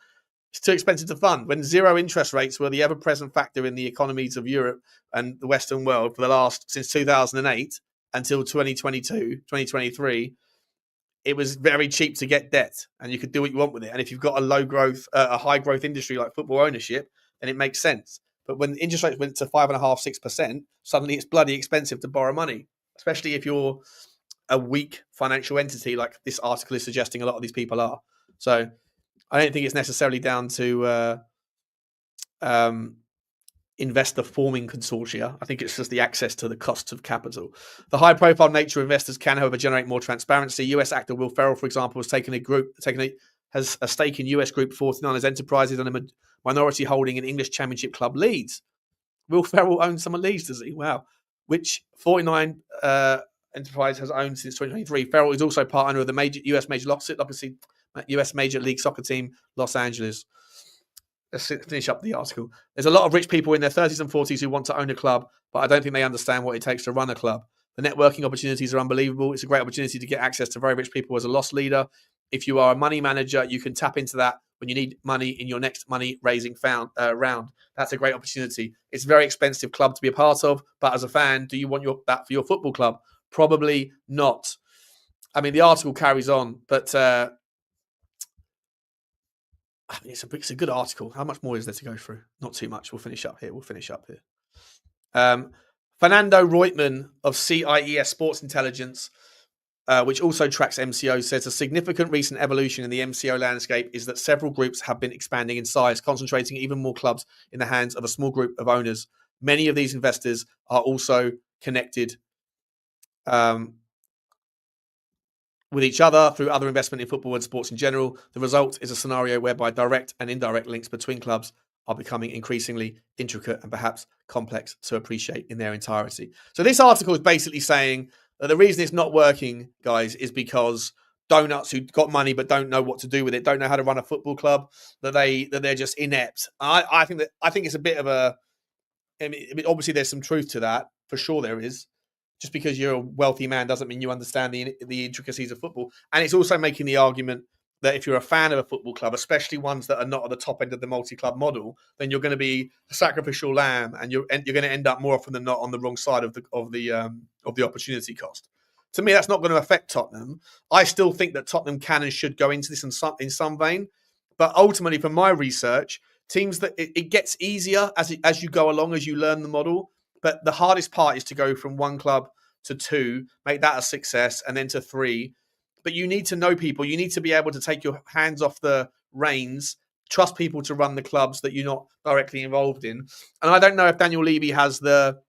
It's too expensive to fund. When zero interest rates were the ever-present factor in the economies of Europe and the Western world since 2008 until 2022, 2023, it was very cheap to get debt and you could do what you want with it. And if you've got a high growth industry like football ownership, then it makes sense. But when interest rates went to 5.5%, 6%, suddenly it's bloody expensive to borrow money, especially if you're a weak financial entity like this article is suggesting a lot of these people are. So I don't think it's necessarily down to investor forming consortia. I think it's just the access to the costs of capital. The high profile nature of investors can, however, generate more transparency. US actor Will Ferrell, for example, has a stake in US Group 49ers Enterprises and a minority holding in English Championship club Leeds. Will Ferrell owns some of Leeds, does he? Wow. Which 49 Enterprise has owned since 2023. Ferrell is also part owner of the US Major League Soccer team, Los Angeles. Let's finish up the article. There's a lot of rich people in their 30s and 40s who want to own a club, but I don't think they understand what it takes to run a club. The networking opportunities are unbelievable. It's a great opportunity to get access to very rich people as a loss leader. If you are a money manager, you can tap into that when you need money in your next money-raising round. That's a great opportunity. It's a very expensive club to be a part of, but as a fan, do you want that for your football club? Probably not. I mean, the article carries on, but it's a good article. How much more is there to go through? Not too much. We'll finish up here. Fernando Reutmann of CIES Sports Intelligence which also tracks MCO, says a significant recent evolution in the MCO landscape is that several groups have been expanding in size, concentrating even more clubs in the hands of a small group of owners. Many of these investors are also connected with each other through other investment in football and sports in general. The result is a scenario whereby direct and indirect links between clubs are becoming increasingly intricate and perhaps complex to appreciate in their entirety. So this article is basically saying that the reason it's not working, guys, is because donuts who got money but don't know what to do with it, don't know how to run a football club, that they're just inept. I think it's a bit of a. I mean, obviously there's some truth to that, for sure there is. Just because you're a wealthy man doesn't mean you understand the intricacies of football. And it's also making the argument that if you're a fan of a football club, especially ones that are not at the top end of the multi-club model, then you're going to be a sacrificial lamb, and you're going to end up more often than not on the wrong side of the opportunity cost. To me, that's not going to affect Tottenham. I still think that Tottenham can and should go into this in some vein, but ultimately, from my research, teams that it gets easier as you go along, as you learn the model. But the hardest part is to go from one club to two, make that a success, and then to three. But you need to know people. You need to be able to take your hands off the reins, trust people to run the clubs that you're not directly involved in. And I don't know if Daniel Levy has the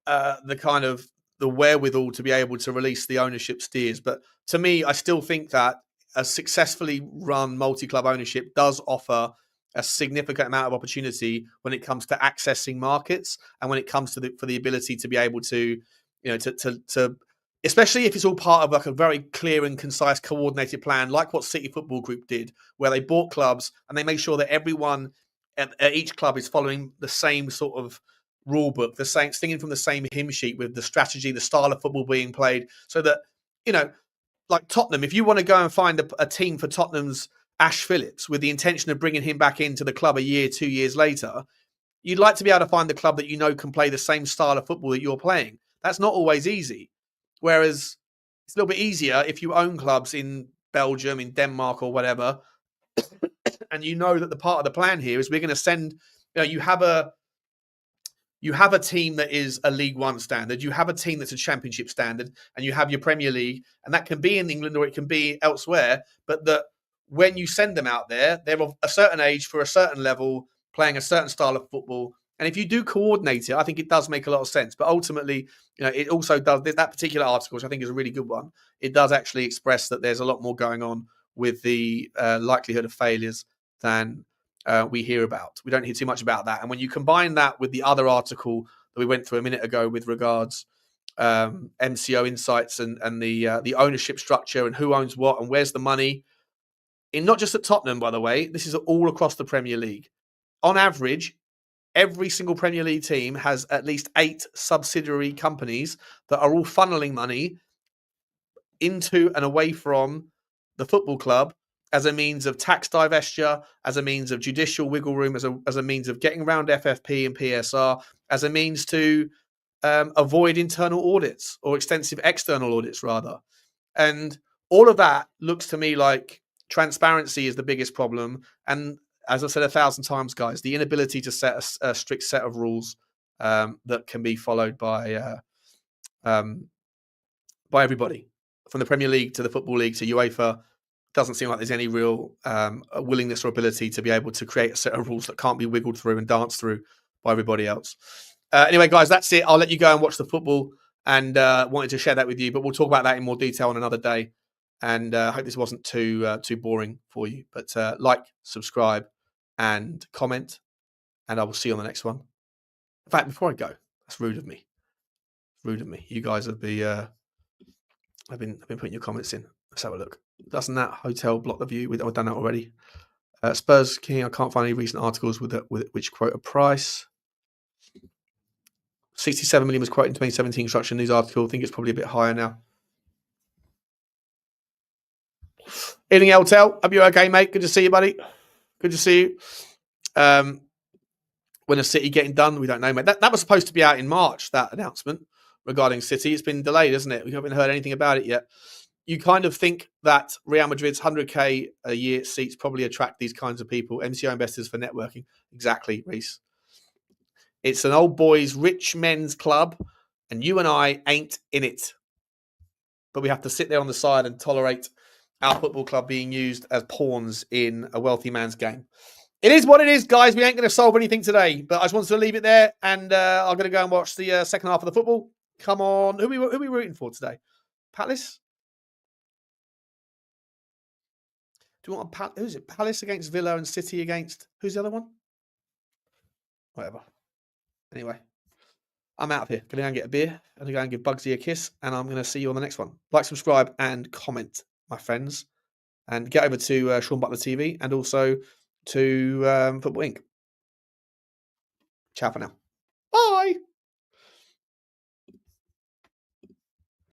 kind of the wherewithal to be able to release the ownership steers. But to me, I still think that a successfully run multi-club ownership does offer a significant amount of opportunity when it comes to accessing markets and when it comes to for the ability to be able to, to especially if it's all part of like a very clear and concise coordinated plan, like what City Football Group did, where they bought clubs and they make sure that everyone at each club is following the same sort of rule book, the same, singing from the same hymn sheet with the strategy, the style of football being played, so that, like Tottenham, if you want to go and find a team for Tottenham's Ash Phillips with the intention of bringing him back into the club a year, 2 years later, you'd like to be able to find the club that can play the same style of football that you're playing. That's not always easy. Whereas it's a little bit easier if you own clubs in Belgium, in Denmark or whatever, and you know that the part of the plan here is we're going to send, you have a team that is a League One standard, you have a team that's a Championship standard, and you have your Premier League, and that can be in England or it can be elsewhere, but that when you send them out there, they're of a certain age for a certain level, playing a certain style of football. And if you do coordinate it, I think it does make a lot of sense. But ultimately, it also does, that particular article, which I think is a really good one, it does actually express that there's a lot more going on with the likelihood of failures than we hear about. We don't hear too much about that. And when you combine that with the other article that we went through a minute ago with regards MCO insights and the ownership structure and who owns what and where's the money, not just at Tottenham, by the way, this is all across the Premier League. On average, every single Premier League team has at least 8 subsidiary companies that are all funneling money into and away from the football club as a means of tax divestiture, as a means of judicial wiggle room, as a means of getting around FFP and PSR, as a means to avoid internal audits or extensive external audits, rather. And all of that looks to me like transparency is the biggest problem. And as I said 1,000 times, guys, the inability to set a strict set of rules that can be followed by everybody, from the Premier League to the Football League to UEFA. Doesn't seem like there's any real willingness or ability to be able to create a set of rules that can't be wiggled through and danced through by everybody else. Anyway, guys, that's it. I'll let you go and watch the football, and wanted to share that with you, but we'll talk about that in more detail on another day. And I hope this wasn't too boring for you. But like, subscribe, and comment, and I will see you on the next one. In fact, before I go, that's rude of me. Rude of me. You guys have been putting your comments in. Let's have a look. Doesn't that hotel block the view? I've done that already. Spurs King. I can't find any recent articles with which quote a price. 67 million was quoted in 2017 construction news article. I think it's probably a bit higher now. Evening, Eltel. Hope you're okay, mate. Good to see you, buddy. Good to see you. When is City getting done? We don't know, mate. That was supposed to be out in March, that announcement regarding City. It's been delayed, isn't it? We haven't heard anything about it yet. You kind of think that Real Madrid's 100k a year seats probably attract these kinds of people, MCO investors for networking. Exactly, Reese. It's an old boys, rich men's club, and you and I ain't in it. but we have to sit there on the side and tolerate our football club being used as pawns in a wealthy man's game. It is what it is, guys. We ain't going to solve anything today, but I just wanted to leave it there, and I'm going to go and watch the second half of the football. Come on. Who are we rooting for today? Palace? Do you want who's it? Palace against Villa and City against... Who's the other one? Whatever. Anyway, I'm out of here. Going to go and get a beer. I'm going to go and give Bugsy a kiss, and I'm going to see you on the next one. Like, subscribe, and comment, my friends. And get over to Sean Butler TV and also to Football Inc. Ciao for now. Bye.